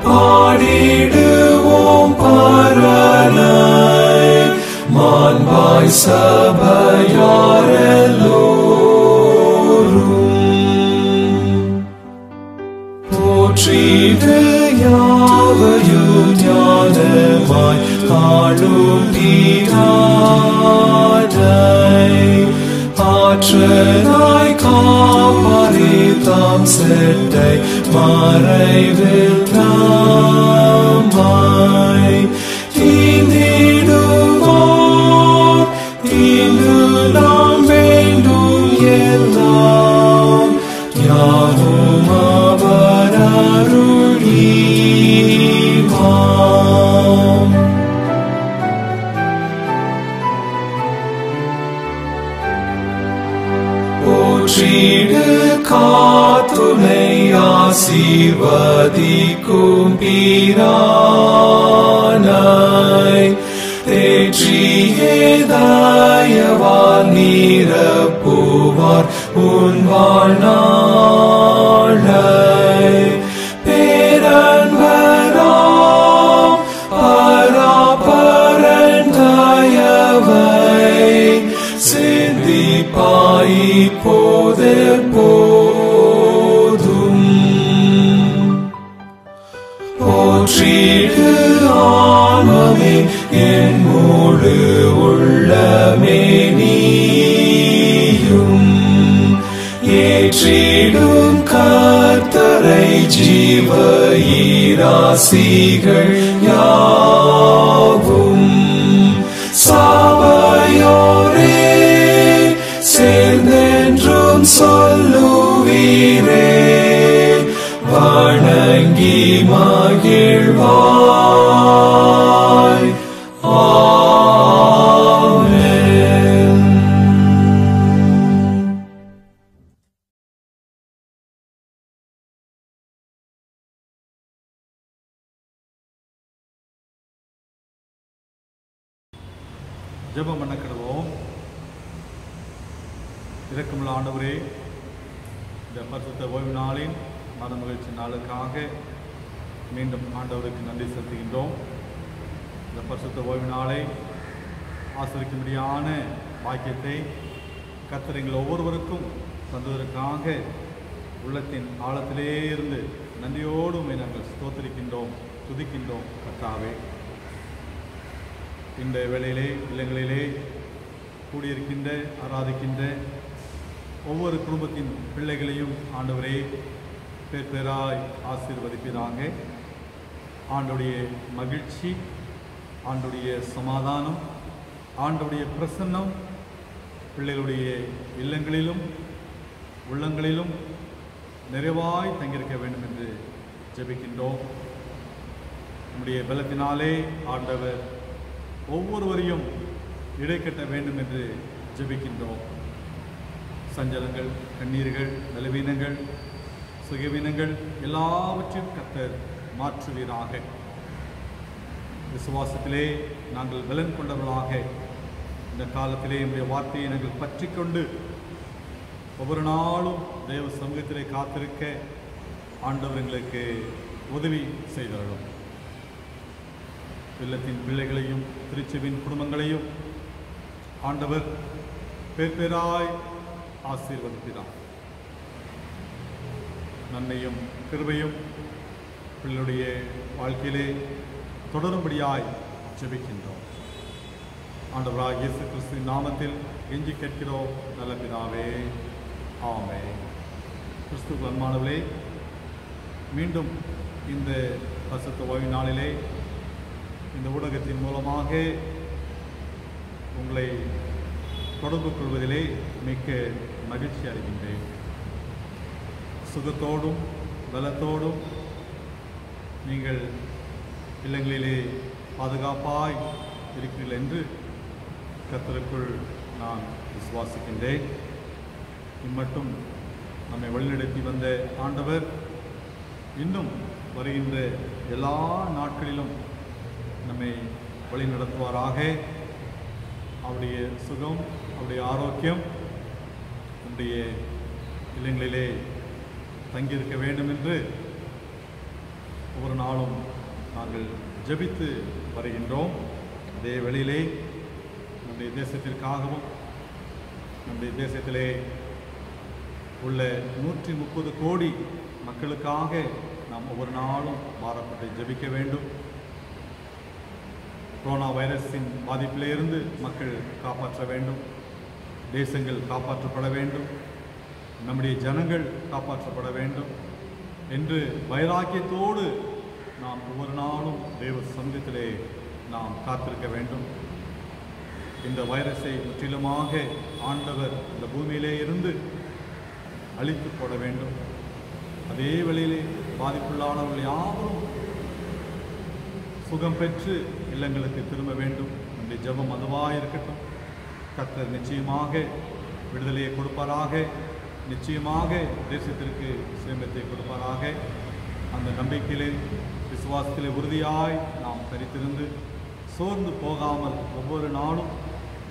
பாடிடுவோம் பரனை மாண்பாய் சபையாரெல்லோரும் போற்றிடு யாவையும் ஞானமாய் ஆளும் தீராதை காற்றதாய் காப்பாரே தாம் செட்டை மறைவில் தாமாய் தீண்டிடுவார் இங்கு நாம் வேண்டும் எல்லாம் யாவும் அவர் அருளிவாம். போற்றிடு காத்துணை ஆசீர்வதிக்கும் பீரானாய் தேற்றியே தயவால் நீரப்புவார் உன் வாழ்நாளை பேரன்பராம் பராபரன் தயவை சிந்திப்பாய் இப்போதே போதும். போற்றிடு ஆன்மமே என் முழு உள்ளமே நீயும் ஏற்றிடும் கர்த்தரை ஜீவ ஈராசிகள் யாவும் சபையோரே சேர்ந்தென்றும் சொல்லுவீரே வணங்கி மகிழ்வாய். ஆமென். ஜெபம் பண்ண கிடவோம். இரக்கமுள்ள ஆண்டவரே, இந்த பரிசுத்த ஓய்வு நாளின் மன மகிழ்ச்சி நாளுக்காக மீண்டும் ஆண்டவருக்கு நன்றி செலுத்துகின்றோம். இந்த பரிசுத்த ஓய்வு நாளை ஆசிரிக்கும்படியான பாக்கியத்தை கர்த்தர் எங்கள் ஒவ்வொருவருக்கும் தந்ததற்காக உள்ளத்தின் ஆழத்திலே இருந்து நன்றியோடு உம்மை நாங்கள் ஸ்தோத்திரிக்கின்றோம், துதிக்கின்றோம். கர்த்தாவே, இந்த வேளையிலே இல்லங்களிலே கூடியிருக்கின்ற ஆராதிக்கின்ற ஒவ்வொரு குடும்பத்தின் பிள்ளைகளையும் ஆண்டவரே பேர் பேராய் ஆசீர்வதிப்பீராங்க. ஆண்டவருடைய மகிழ்ச்சி, ஆண்டவருடைய சமாதானம், ஆண்டவருடைய பிரசன்னம் பிள்ளைகளுடைய இல்லங்களிலும் உள்ளங்களிலும் நிறைவாய் தங்கியிருக்க வேண்டும் என்று ஜெபிக்கின்றோம். நம்முடைய பலத்தினாலே ஆண்டவர் ஒவ்வொருவரையும் இடைக்கட்ட வேண்டும் என்று ஜெபிக்கின்றோம். சஞ்சலங்கள், கண்ணீர்கள், பலவீனங்கள், சுகவீனங்கள் எல்லாவற்றையும் கர்த்தர் மாற்றுவீராக. விசுவாசத்திலே நாங்கள் பலன் கொண்டவர்களாக இந்த காலத்திலே நம்முடைய வார்த்தையை நாங்கள் பற்றி கொண்டு ஒவ்வொரு நாளும் தேவ சமூகத்திலே காத்திருக்க ஆண்டவர் எங்களுக்கு உதவி செய்தார்கள். இல்லத்தின் பிள்ளைகளையும் திருச்செவின் குடும்பங்களையும் ஆண்டவர் பேர் பேராய் ஆசீர்வதிக்கிறார். நன்மையும் கிருபையும் பிள்ளைகளுடைய வாழ்க்கையிலே தொடரும்படியாய் ஜெபிக்கின்றோம். ஆண்டவராகிய இயேசு கிறிஸ்துவின் நாமத்தில் கெஞ்சி கேட்கிறோம் நல்ல பிதாவே, ஆமென். கிறிஸ்துவுக்கு அன்பானவர்களே, மீண்டும் இந்த பரிசுத்த ஓய்வு நாளிலே இந்த ஊடகத்தின் மூலமாக உங்களை தொடர்பு கொள்வதிலே மிக்க மகிழ்ச்சி அடைகின்றேன். சுகத்தோடும் பலத்தோடும் நீங்கள் இல்லங்களிலே பாதுகாப்பாய் இருக்கிறீர்கள் என்று கர்த்தருக்குள் நான் விசுவாசிக்கின்றேன். இம்மட்டும் நம்மை வழிநடத்தி வந்த ஆண்டவர் இன்னும் வருகின்ற எல்லா நாட்களிலும் நம்மை வழி நடத்துவாராக. அவருடைய சுகம், அவருடைய ஆரோக்கியம் நம்முடைய இல்லங்களிலே தங்கியிருக்க வேண்டும் என்று ஒவ்வொரு நாளும் நாங்கள் ஜெபித்து வருகின்றோம். அதே வேளையிலே நம்முடைய தேசத்திற்காகவும் நம்முடைய தேசத்திலே உள்ள 130 கோடி மக்களுக்காக நாம் ஒவ்வொரு நாளும் பாரப்பட்டு ஜெபிக்க வேண்டும். கொரோனா வைரஸின் பாதிப்பிலிருந்து மக்கள் காப்பாற்ற வேண்டும். தேசங்கள் காப்பாற்றப்பட வேண்டும், நம்முடைய ஜனங்கள் காப்பாற்றப்பட வேண்டும் என்று வைராக்கியத்தோடு நாம் ஒவ்வொரு நாளும் தேவ சமூகத்திலே நாம் காத்திருக்க வேண்டும். இந்த வைரஸை முற்றிலுமாக ஆண்டவர் இந்த பூமியிலே இருந்து அழித்து போட வேண்டும். அதே வேளையிலே பாதிப்புள்ளானவர்கள் யாரும் சுகம் பெற்று இல்லங்களுக்கு திரும்ப வேண்டும். நம்முடைய ஜெபம் அதுவாக இருக்கட்டும். கர்த்தர் நிச்சயமாக விடுதலையை கொடுப்பாராக, நிச்சயமாக தேசத்திற்கு சேமத்தை கொடுப்பாராக. அந்த நம்பிக்கையிலே விசுவாசத்திலே உறுதியாய் நாம் தரித்திருந்து சோர்ந்து போகாமல் ஒவ்வொரு நாளும்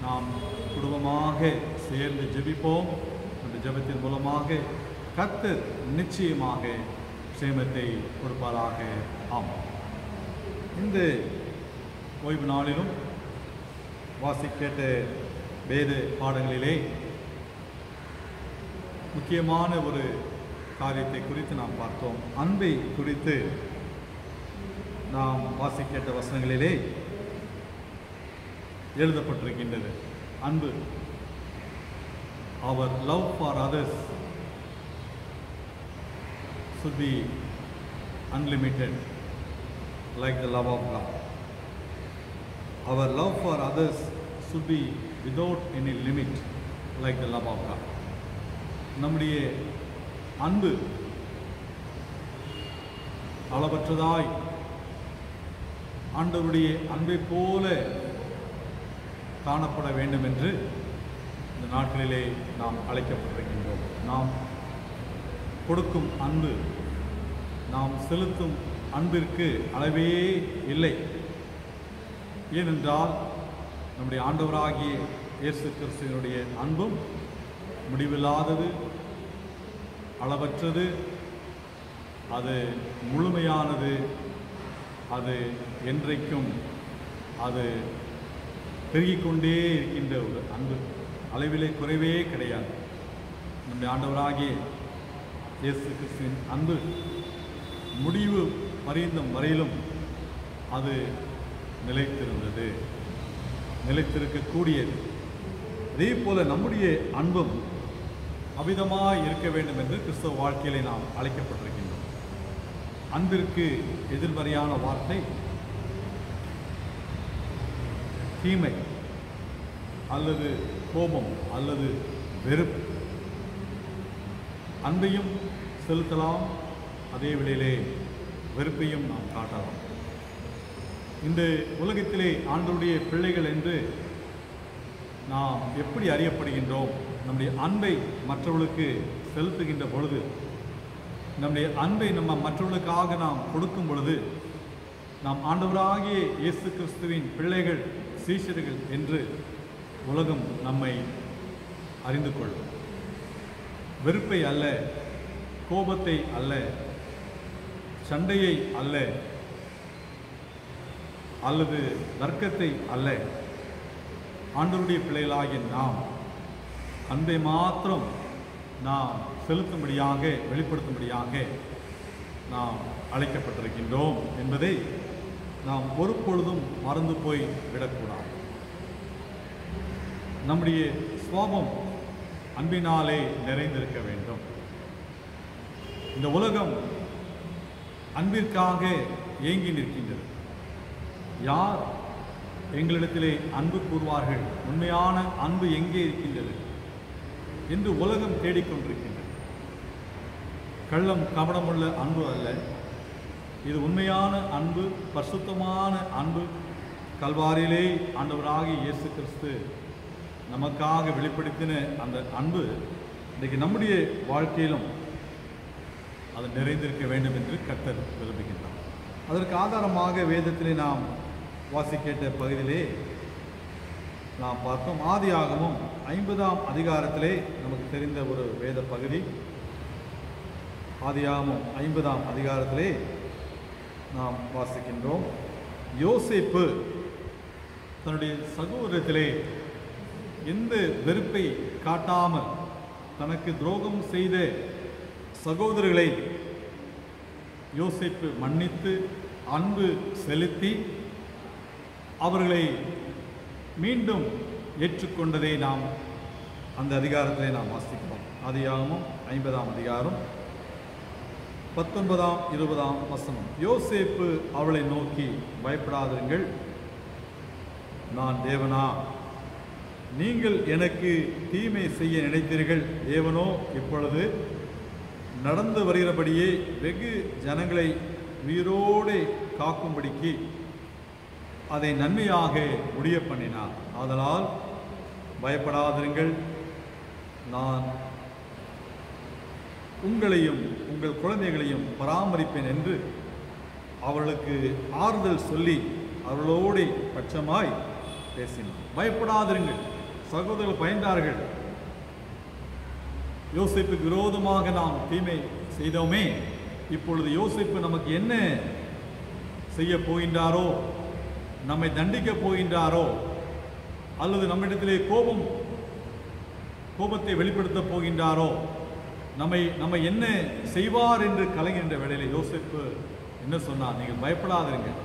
நாம் குடும்பமாக சேர்ந்து ஜெபிப்போம். அந்த ஜெபத்தின் மூலமாக கர்த்தர் நிச்சயமாக சேமத்தை கொடுப்பாராக. ஆமாம். இந்த ஓய்வு நாளிலும் வாசிக்கேட்ட வேத பாடங்களிலே முக்கியமான ஒரு காரியத்தை குறித்து நாம் பார்த்தோம். அன்பை குறித்து நாம் வாசிக்கேட்ட வசனங்களிலே எழுதப்பட்டிருக்கின்றது. அன்பு, our love for others should be unlimited like the love of God. Our love for others should be without any limit like the love of God. நம்முடைய அன்பு அளவற்றதாய் ஆண்டவருடைய அன்பை போல காணப்பட வேண்டும் என்று இந்த நாட்களிலே நாம் அழைக்கப்பட்டிருக்கின்றோம். நாம் கொடுக்கும் அன்பு, நாம் செலுத்தும் அன்பிற்கு அளவே இல்லை. ஏனென்றால் நம்முடைய ஆண்டவராகிய இயேசு கிறிஸ்துவினுடைய அன்பும் முடிவில்லாதது, அளவற்றது, அது முழுமையானது, அது என்றைக்கும் அது பெருகிக்கொண்டே இருக்கின்ற ஒரு அன்பு, அளவிலே குறைவே கிடையாது. நம்முடைய ஆண்டவராகிய இயேசு கிறிஸ்துவின் அன்பு முடிவு பரிந்தும் வரையிலும் அது நிலைத்திருந்தது, நிலைத்திருக்கக்கூடியது. அதே போல நம்முடைய அன்பும் அமிதமாக இருக்க வேண்டும் என்று கிறிஸ்தவ வாழ்க்கையிலே நாம் அழைக்கப்பட்டிருக்கின்றோம். அன்பிற்கு எதிர்மறையான வார்த்தை தீமை அல்லது கோபம் அல்லது வெறுப்பு. அன்பையும் செலுத்தலாம், அதே வேளையிலே வெறுப்பையும் நாம் காட்டலாம். இந்த உலகத்திலே ஆண்டவருடைய பிள்ளைகள் என்று நாம் எப்படி அறியப்படுகின்றோம்? நம்முடைய அன்பை மற்றவர்களுக்கு செலுத்துகின்ற பொழுது, நம்முடைய அன்பை நம்ம மற்றவர்களுக்காக நாம் கொடுக்கும் பொழுது, நாம் ஆண்டவராகிய இயேசு கிறிஸ்துவின் பிள்ளைகள், சீஷர்கள் என்று உலகம் நம்மை அறிந்து கொள்ளும். வெறுப்பை அல்ல, கோபத்தை அல்ல, சண்டையை அல்ல, அல்லது தர்க்கத்தை அல்ல, ஆண்டவருடைய பிள்ளைகளாகிய நாம் அன்பை மாத்திரம் நாம் செலுத்தும்படியாக, வெளிப்படுத்தும்படியாக நாம் அழைக்கப்பட்டிருக்கின்றோம் என்பதை நாம் ஒருபொழுதும் மறந்து போய் விடக்கூடாது. நம்முடைய சுவாபம் அன்பினாலே நிறைந்திருக்க வேண்டும். இந்த உலகம் அன்பிற்காக ஏங்கி நிற்கின்றது. யார் எங்களிடத்திலே அன்பு கூறுவார்கள்? உண்மையான அன்பு எங்கே இருக்கின்றது என்று உலகம் தேடிக்கொண்டிருக்கின்றது. கள்ளம் கபடமுள்ள அன்பு அல்ல, இது உண்மையான அன்பு, பரிசுத்தமான அன்பு. கல்வாரியிலே ஆண்டவராகிய இயேசு கிறிஸ்து நமக்காக வெளிப்படுத்தின அந்த அன்பு இன்றைக்கு நம்முடைய வாழ்க்கையிலும் அது நிறைந்திருக்க வேண்டும் என்று கர்த்தர் விரும்புகின்றார். அதற்கு ஆதாரமாக வேதத்திலே நாம் வாசிக்கேட்ட பகுதியிலே நாம் பார்த்தோம். ஆதியாகமம் 50ஆம் அதிகாரத்திலே நமக்கு தெரிந்த ஒரு வேத பகுதி. ஆதியாகமம் 50ஆம் அதிகாரத்திலே நாம் வாசிக்கின்றோம். யோசேப்பு தன்னுடைய சகோதரத்திலே எந்த வெறுப்பை காட்டாமல் தனக்கு துரோகம் செய்த சகோதரர்களை யோசேப்பு மன்னித்து அன்பு செலுத்தி அவர்களை மீண்டும் ஏற்றுக்கொண்டதை நாம் அந்த அதிகாரத்திலே நாம் வாசிக்கிறோம். ஆதியாகமம் 50ஆம் அதிகாரம் 19ஆம் 20ஆம் வசனம். யோசேப்பு அவளை நோக்கி, பயப்படாதிருங்கள், நான் தேவனா? நீங்கள் எனக்கு தீமை செய்ய நினைத்தீர்கள். தேவனோ இப்பொழுது நடந்து வருகிறபடியே வெகு ஜனங்களை உயிரோடு காக்கும்படிக்கு அதை நன்மையாக முடிய பண்ணினார். ஆதலால் பயப்படாதிருங்கள், நான் உங்களையும் உங்கள் குழந்தைகளையும் பராமரிப்பேன் என்று அவர்களுக்கு ஆறுதல் சொல்லி அவர்களோடு பட்சமாய் பேசினார். பயப்படாதிருங்கள். சகோதரர்கள் பயந்தார்கள். யோசேப்புக்கு விரோதமாக நாம் தீமை செய்தோமே, இப்பொழுது யோசேப்பு நமக்கு என்ன செய்ய போகின்றாரோ, நம்மை தண்டிக்க போகின்றாரோ, அல்லது நம்மிடத்திலே கோபத்தை வெளிப்படுத்த போகின்றாரோ, நம்மை என்ன செய்வார் என்று கலங்குகின்ற வேளையில் யோசேப்பு என்ன சொன்னார்? நீங்கள் பயப்படாதீர்கள்,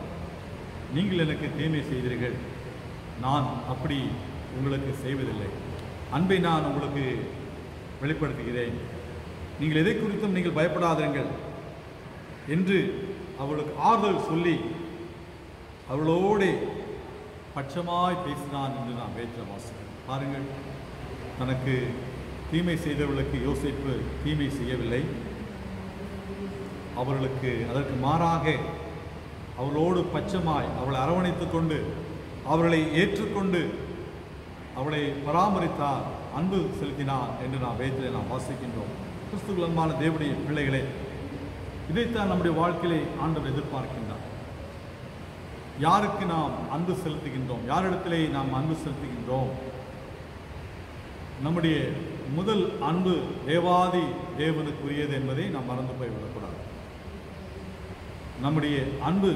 நீங்கள் எனக்கு தீமை செய்தீர்கள், நான் அப்படி உங்களுக்கு செய்வதில்லை, அன்பை நான் உங்களுக்கு வெளிப்படுத்துகிறேன், நீங்கள் எதை குறித்தும் நீங்கள் பயப்படாதீர்கள் என்று அவளுக்கு ஆறுதல் சொல்லி அவளோடு பட்சமாய் பேசினான் என்று நாம் வேற்ற வாசிக்கிறோம். பாருங்கள், தனக்கு தீமை செய்தவர்களுக்கு யோசேப்பு தீமை செய்யவில்லை. அவர்களுக்கு அதற்கு மாறாக அவளோடு பட்சமாய் அவளை அரவணைத்துக் கொண்டு அவர்களை ஏற்றுக்கொண்டு அவளை பராமரித்தார், அன்பு செலுத்தினார் என்று நாம் வேதத்திலே நாம் வாசிக்கின்றோம். கிறிஸ்துவுக்குள் அன்பான தேவனுடைய பிள்ளைகளே, இதைத்தான் நம்முடைய வாழ்க்கையிலே ஆண்டவர் எதிர்பார்க்கின்றார். யாருக்கு நாம் அன்பு செலுத்துகின்றோம்? யாரிடத்திலே நாம் அன்பு செலுத்துகின்றோம்? நம்முடைய முதல் அன்பு தேவாதி தேவனுக்குரியது என்பதை நாம் மறந்து போய்விடக்கூடாது. நம்முடைய அன்பு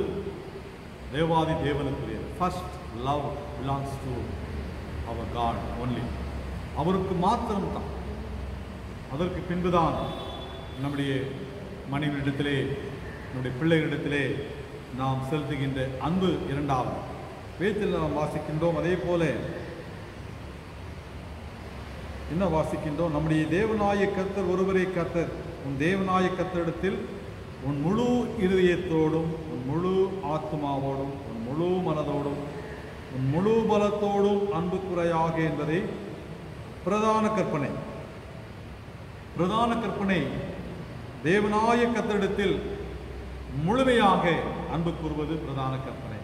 தேவாதி தேவனுக்குரியது. First love belongs to our God only. அவருக்கு மாத்திரம்தான். அதற்கு பின்புதான் நம்முடைய மனைவியிடத்திலே, நம்முடைய பிள்ளைகளிடத்திலே நாம் செலுத்துகின்ற அன்பு இரண்டாவது. வேதத்தில் நாம் வாசிக்கின்றோம். அதே போல என்ன வாசிக்கின்றோம்? நம்முடைய தேவனாய கர்த்தர் ஒருவரே கர்த்தர். உன் தேவனாய கர்த்தரிடத்தில் உன் முழு இருதயத்தோடும், உன் முழு ஆத்மாவோடும், உன் முழு மனதோடும், உன் முழு பலத்தோடும் அன்பு குறையாக என்பதை பிரதான கற்பனை. பிரதான கற்பனை தேவனாய கர்த்தரிடத்தில் முழுமையாக அன்பு கூறுவது பிரதான கற்பனை.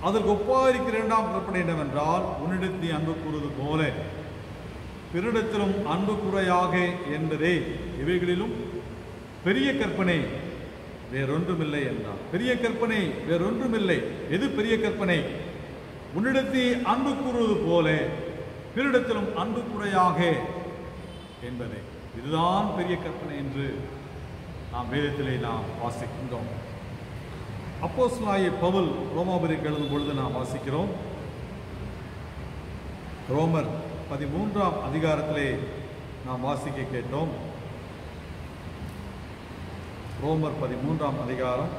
அதற்கு ஒப்பாயிருக்கிற இரண்டாம் கற்பனை என்னவென்றால், உன்னிடத்தில் நீ அன்பு கூறுவது போல பிறரிடத்திலும் அன்பு குறையாக என்பதே. இவைகளிலும் பெரிய கற்பனை வேறொன்றுமில்லை என்றார். பெரிய கற்பனை வேறொன்றுமில்லை. எது பெரிய கற்பனை? உன்னிடத்தில் அன்பு கூறுவது போல பிறரிடத்திலும் அன்பு குறையாக என்பதே. இதுதான் பெரிய கற்பனை என்று நாம் வேதத்திலே நாம் வாசிக்கின்றோம். அப்போஸ்தலனாகிய பவுல் ரோமாபுரிக்கு எழுதும் பொழுது நாம் வாசிக்கிறோம். ரோமர் 13ஆம் அதிகாரத்திலே நாம் வாசிக்க கேட்டோம். ரோமர் 13ஆம் அதிகாரம்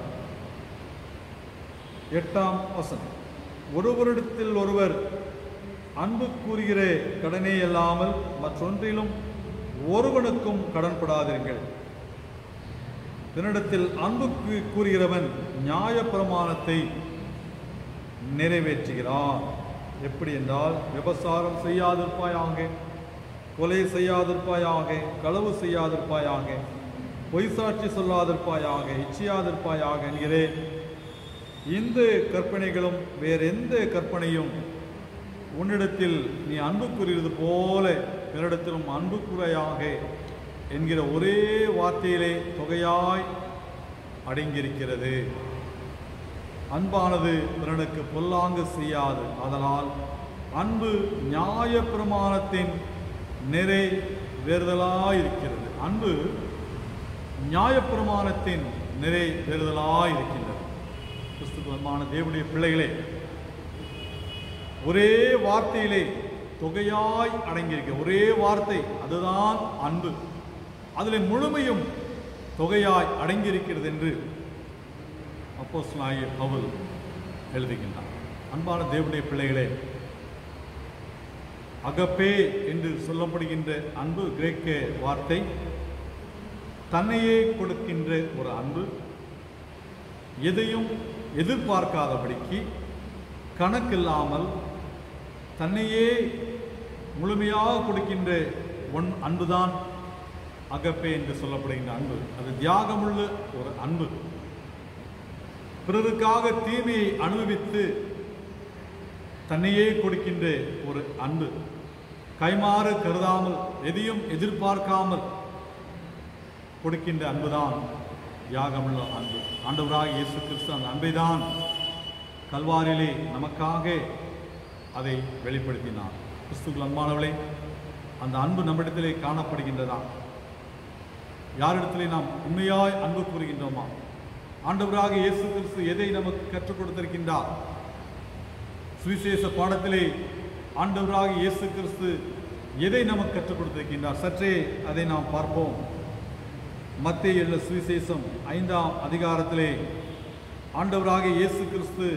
8ஆம் வசனம். ஒருவரிடத்தில் ஒருவர் அன்பு கூறுகிற கடனே அல்லாமல் மற்றொன்றிலும் ஒருவனுக்கும் கடன்படாதீர்கள். பிறனிடத்தில் அன்பு கூறுகிறவன் நியாயப்பிரமாணத்தை நிறைவேற்றுகிறான். எப்படி என்றால், விபசாரம் செய்யாதிருப்பாயாக, கொலை செய்யாதிருப்பாயாக, களவு செய்யாதிருப்பாயாக, பொய் சாட்சி சொல்லாதிருப்பாயாக, இச்சையாதிருப்பாயாக என்கிற இந்த கற்பனைகளும் வேறெந்த கற்பனையும் உன்னிடத்தில் நீ அன்பு கூறுகிறது போல பிறரிடத்திலும் அன்பு குறையாக என்கிற ஒரே வார்த்தையிலே தொகையாய் அடங்கியிருக்கிறது. அன்பானது பிறனுக்கு பொல்லாங்கு செய்யாது. அதனால் அன்பு நியாயப்பிரமாணத்தின் நிறைவேறுதலாயிருக்கிறது. அன்பு நியாயப்பிரமாணத்தின் நிறைவேறுதலாயிருக்கின்றது. கிறிஸ்துவான தேவனுடைய பிள்ளைகளே, ஒரே வார்த்தையிலே தொகையாய் அடங்கியிருக்க ஒரே வார்த்தை, அதுதான் அன்பு. அதில் முழுமையும் தொகையாய் அடங்கியிருக்கிறது என்று அப்போஸ்தலனாகிய பவுல் எழுதுகின்றார். அன்பான தேவனுடைய பிள்ளைகளே, அகப்பே என்று சொல்லப்படுகின்ற அன்பு கிரேக்க வார்த்தை தன்னையே கொடுக்கின்ற ஒரு அன்பு, எதையும் எதிர்பார்க்காதபடிக்கு கணக்கில்லாமல் தன்னையே முழுமையாக கொடுக்கின்ற அன்புதான் அகப்பே என்று சொல்லப்படுகின்ற அன்பு. அது தியாகமுள்ள ஒரு அன்பு. பிறருக்காக தீமையை அனுபவித்து தன்னையே கொடுக்கின்ற ஒரு அன்பு, கைமாறு கருதாமல் எதையும் எதிர்பார்க்காமல் கொடுக்கின்ற அன்புதான் தியாகமுள்ள அன்பு. ஆண்டவராகிய இயேசு கிறிஸ்து அந்த அன்பை தான் கல்வாரியிலே நமக்காக அதை வெளிப்படுத்தினார். கிறிஸ்துவுக்குள் அன்பானவர்களே, அந்த அன்பு நம்மிடத்திலே காணப்படுகின்றதா? யாரிடத்திலே நாம் உண்மையாய் அன்பு கூறுகின்றோமா? ஆண்டவராக இயேசு கிறிஸ்து எதை நமக்கு கற்றுக் கொடுத்திருக்கின்றார்? சுவிசேஷ பாடத்திலே ஆண்டவராக இயேசு கிறிஸ்து எதை நமக்கு கற்றுக் கொடுத்திருக்கின்றார்? சற்றே அதை நாம் பார்ப்போம். மத்தேயு எழுதின சுவிசேஷம் 5ஆம் அதிகாரத்திலே ஆண்டவராக இயேசு கிறிஸ்து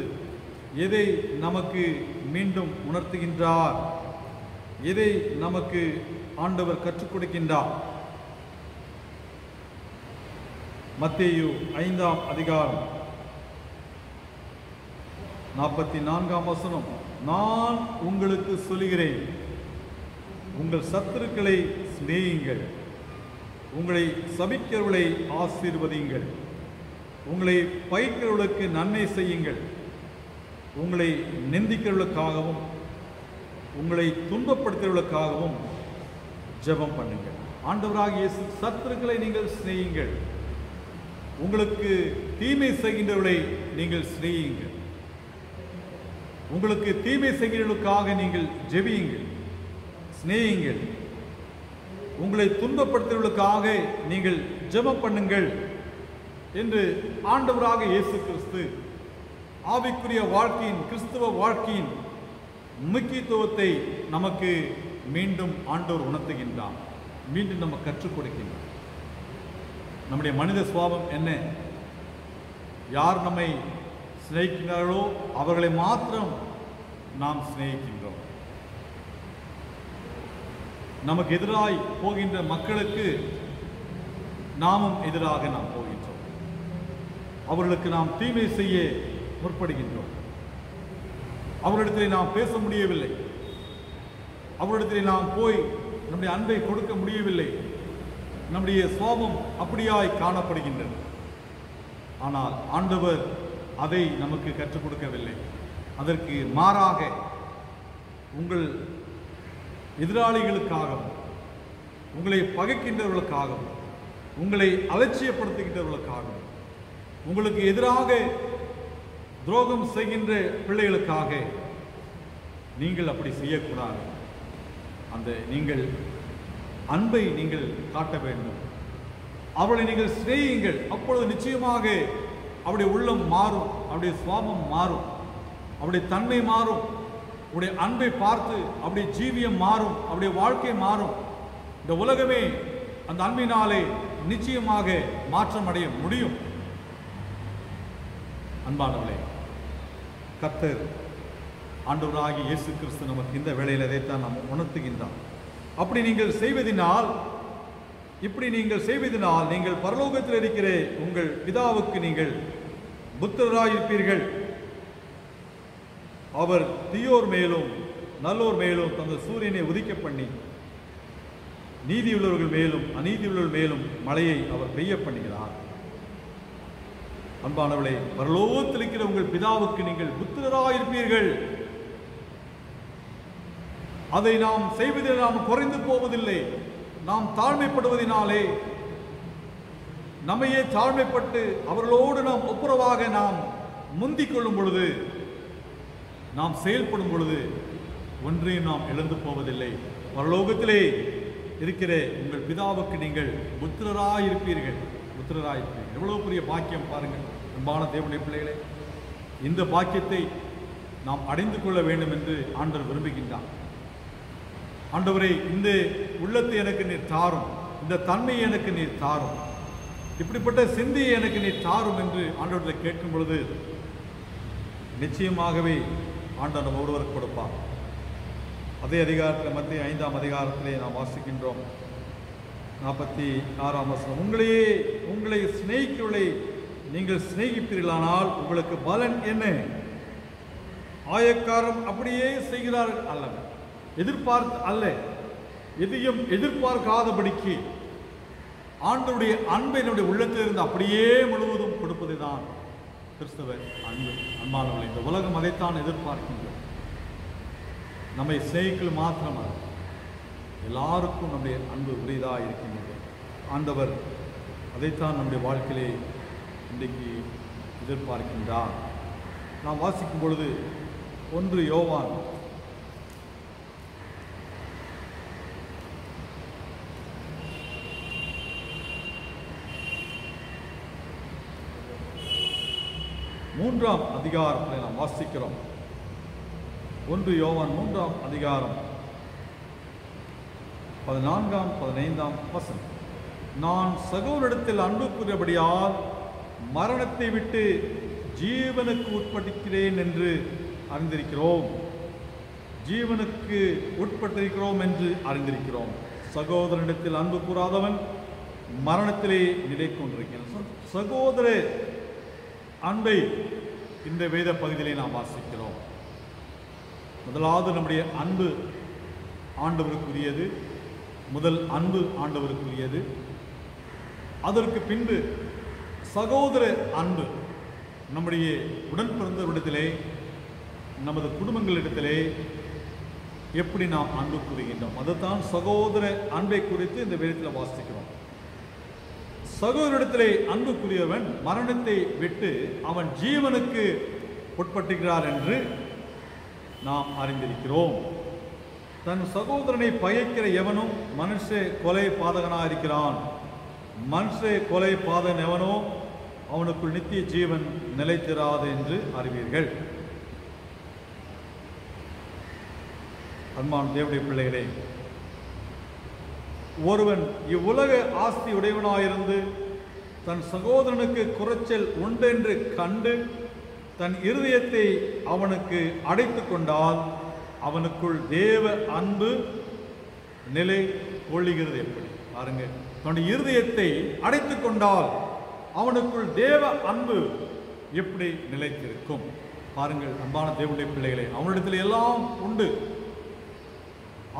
எதை நமக்கு மீண்டும் உணர்த்துகின்றார்? எதை நமக்கு ஆண்டவர் கற்றுக் கொடுக்கின்றார்? மத்தேயு 5ஆம் அதிகாரம் 44ஆம் வசனம். நான் உங்களுக்கு சொல்லுகிறேன், உங்கள் சத்துருக்களை சிநேகியுங்கள், உங்களை சபிக்கிறவர்களை ஆசீர்வதியுங்கள், உங்களை பகைக்கிறவர்களுக்கு நன்மை செய்யுங்கள், உங்களை நிந்திக்கிறவர்களுக்காகவும் உங்களை துன்பப்படுத்துகிறவர்களுக்காகவும் ஜெபம் பண்ணுங்கள். ஆண்டவராகிய இயேசு, சத்துருக்களை நீங்கள் சிநேகியுங்கள், உங்களுக்கு தீமை செய்கின்றவர்களை நீங்கள் சிநேகியுங்கள், உங்களுக்கு தீமை செய்கிறவர்களுக்காக நீங்கள் ஜெபியுங்கள், சிநேகியுங்கள், உங்களை துன்பப்படுத்துவதற்காக நீங்கள் ஜெபம் பண்ணுங்கள் என்று ஆண்டவராக இயேசு கிறிஸ்து ஆவிக்குரிய வாழ்க்கையின், கிறிஸ்துவ வாழ்க்கையின் முக்கியத்துவத்தை நமக்கு மீண்டும் ஆண்டவர் உணர்த்துகின்றார், மீண்டும் நம்ம கற்றுக் கொடுக்கின்றார். நம்முடைய மனித சுபாவம் என்ன? யார் நம்மை சிநேகிக்கிறார்களோ அவர்களை மாத்திரம் நாம் சிநேகிக்கின்றோம். நமக்கு எதிராய் போகின்ற மக்களுக்கு நாமும் எதிராக நாம் போகின்றோம். அவர்களுக்கு நாம் தீமை செய்ய முற்படுகின்றோம். அவர்களிடத்தில் நாம் பேச முடியவில்லை, அவர்களிடத்தில் நாம் போய் நம்முடைய அன்பை கொடுக்க முடியவில்லை. நம்முடைய சுபாவம் அப்படியாய் காணப்படுகின்றது. ஆனால் ஆண்டவர் அதை நமக்கு கற்றுக் கொடுக்கவில்லை. அதற்கு மாறாக உங்கள் எதிராளிகளுக்காகவும் உங்களை பகைக்கின்றவர்களுக்காகவும் உங்களை அலட்சியப்படுத்துகின்றவர்களுக்காகவும் உங்களுக்கு எதிராக துரோகம் செய்கின்ற பிள்ளைகளுக்காக நீங்கள் அப்படி செய்யக்கூடாது. அந்த நீங்கள் அன்பை நீங்கள் காட்ட வேண்டும். அவளை நீங்கள் சிநேகியுங்கள். அப்பொழுது நிச்சயமாக அவருடைய உள்ளம் மாறும், அவருடைய சுவாபம் மாறும், அவருடைய தன்மை மாறும், அவருடைய அன்பை பார்த்து அவருடைய ஜீவியம் மாறும், அவருடைய வாழ்க்கை மாறும். இந்த உலகமே அந்த அன்பினாலே நிச்சயமாக மாற்றம் அடைய முடியும். அன்பானவர்களே, கர்த்தர் ஆண்டவராகிய இயேசு கிறிஸ்து நமக்கு இந்த வேளையில் அதைத்தான் நாம் உணர்த்துகின்றார். அப்படி நீங்கள் செய்வதினால், இப்படி நீங்கள் செய்வதனால் நீங்கள் பரலோகத்தில் இருக்கிற உங்கள் பிதாவுக்கு நீங்கள் புத்திரராயிருப்பீர்கள். அவர் தீயோர் மேலும் நல்லோர் மேலும் தந்த சூரியனை உதிக்க பண்ணி நீதியுள்ளவர்கள் மேலும் அநீதியுள்ளவர்கள் மேலும் மழையை அவர் பெய்ய பண்ணுகிறார். அன்பானவர்களே, பரலோகத்தில் இருக்கிற உங்கள் பிதாவுக்கு நீங்கள் புத்திரராயிருப்பீர்கள். அதை நாம் செய்வதில் நாம் குறைந்து போவதில்லை. நாம் தாழ்மைப்படுவதனாலே நம்மையே தாழ்மைப்பட்டு அவர்களோடு நாம் ஒப்புரவாக நாம் முந்திக் கொள்ளும் பொழுது, நாம் செயல்படும் பொழுது ஒன்றையும் நாம் இழந்து போவதில்லை. பரலோகத்திலே இருக்கிற உங்கள் பிதாவுக்கு நீங்கள் புத்திரராயிருப்பீர்கள். புத்திரராயிருப்பீர்கள். எவ்வளவு பெரிய பாக்கியம் பாருங்கள் அன்பான தேவனுடைய பிள்ளைகளே. இந்த பாக்கியத்தை நாம் அடைந்து கொள்ள வேண்டும் என்று ஆண்டவர் விரும்புகின்றார். ஆண்டவரே, இந்த உள்ளத்தை எனக்கு நீர் தாரும், இந்த தன்மையை எனக்கு நீர் தாரும், இப்படிப்பட்ட சிந்தையை எனக்கு நீர் தாரும் என்று ஆண்டவரை கேட்கும் பொழுது நிச்சயமாகவே ஆண்டவர் நம்ம ஒருவருக்கு கொடுப்பார். அதே அதிகாரத்தில் மத்திய 5ஆம் அதிகாரத்திலே நாம் வாசிக்கின்றோம். 46ஆம் வசனம், உங்களை சிநேகிக்கிறவர்களை நீங்கள் சிநேகிப்பீர்களானால் உங்களுக்கு பலன் என்ன? ஆயக்காரன் அப்படியே செய்கிறார்கள் அல்ல, எதிர்பார்த்து அல்ல, எதையும் எதிர்பார்க்காதபடிக்கு ஆண்டவருடைய அன்பை நம்முடைய உள்ளத்திலிருந்து அப்படியே முழுவதும் கொடுப்பது தான் கிறிஸ்தவ அன்பு. அன்பானவர்களே, இந்த உலகம் அதைத்தான் எதிர்பார்க்கின்றது. நம்மை சிநேகிக்கல் மாத்திரமல்ல, எல்லாருக்கும் நம்முடைய அன்பு உரியதாக இருக்கின்றது. ஆண்டவர் அதைத்தான் நம்முடைய வாழ்க்கையிலே இன்றைக்கு எதிர்பார்க்கின்றார். நாம் வாசிக்கும் பொழுது 1 யோவான் 3ஆம் அதிகாரத்தில் நாம் வாசிக்கிறோம். 1 யோவான் 3ஆம் அதிகாரம் 14ஆம் 15ஆம் வசனம், நான் சகோதரரிடத்தில் அன்பு கூறியபடியால் மரணத்தை விட்டு ஜீவனுக்கு உட்பட்டிருக்கிறேன் என்று அறிந்திருக்கிறோம். ஜீவனுக்கு உட்பட்டிருக்கிறோம் என்று அறிந்திருக்கிறோம். சகோதரனிடத்தில் அன்பு கூறாதவன் மரணத்திலே நிலை கொண்டிருக்கிறான். சகோதர அன்பை இந்த வேத பகுதியிலே நாம் வாசிக்கிறோம். முதலாவது நம்முடைய அன்பு ஆண்டவருக்குரியது. முதல் அன்பு ஆண்டவருக்குரியது. அதற்கு பின்பு சகோதர அன்பு நம்முடைய உடன் பிறந்தவரிடத்திலே, நமது குடும்பங்களிடத்திலே எப்படி நாம் அன்பு கூறுகின்றோம், அதுதான் சகோதர அன்பை குறித்து இந்த வேதத்தில் வாசிக்கிறோம். சகோதரிடத்திலே அன்புக்குரியவன் மரணத்தை விட்டு அவன் ஜீவனுக்கு உட்பட்டுகிறார் என்று நாம் அறிந்திருக்கிறோம். தன் சகோதரனை பகைக்கிற எவனும் மனுஷ கொலை பாதகனாக இருக்கிறான். மனுஷ கொலை பாதகன் எவனோ அவனுக்குள் நித்திய ஜீவன் நிலைத்திராது என்று அறிவீர்கள். அன்பான தேவனுடைய பிள்ளைகளே, ஒருவன் இவ்வுலக ஆஸ்தி உடையவனாயிருந்து தன் சகோதரனுக்கு குறைச்சல் உண்டென்று கண்டு தன் இருதயத்தை அவனுக்கு அடைத்து கொண்டால் அவனுக்குள் தேவ அன்பு நிலை கொள்ளுகிறது. எப்படி பாருங்க, தன்னுடைய இருதயத்தை அடைத்து கொண்டால் அவனுக்குள் தேவ அன்பு எப்படி நிலைத்திருக்கும் பாருங்கள். அன்பான தேவனுடைய பிள்ளைகளே, அவனிடத்தில் எல்லாம் உண்டு.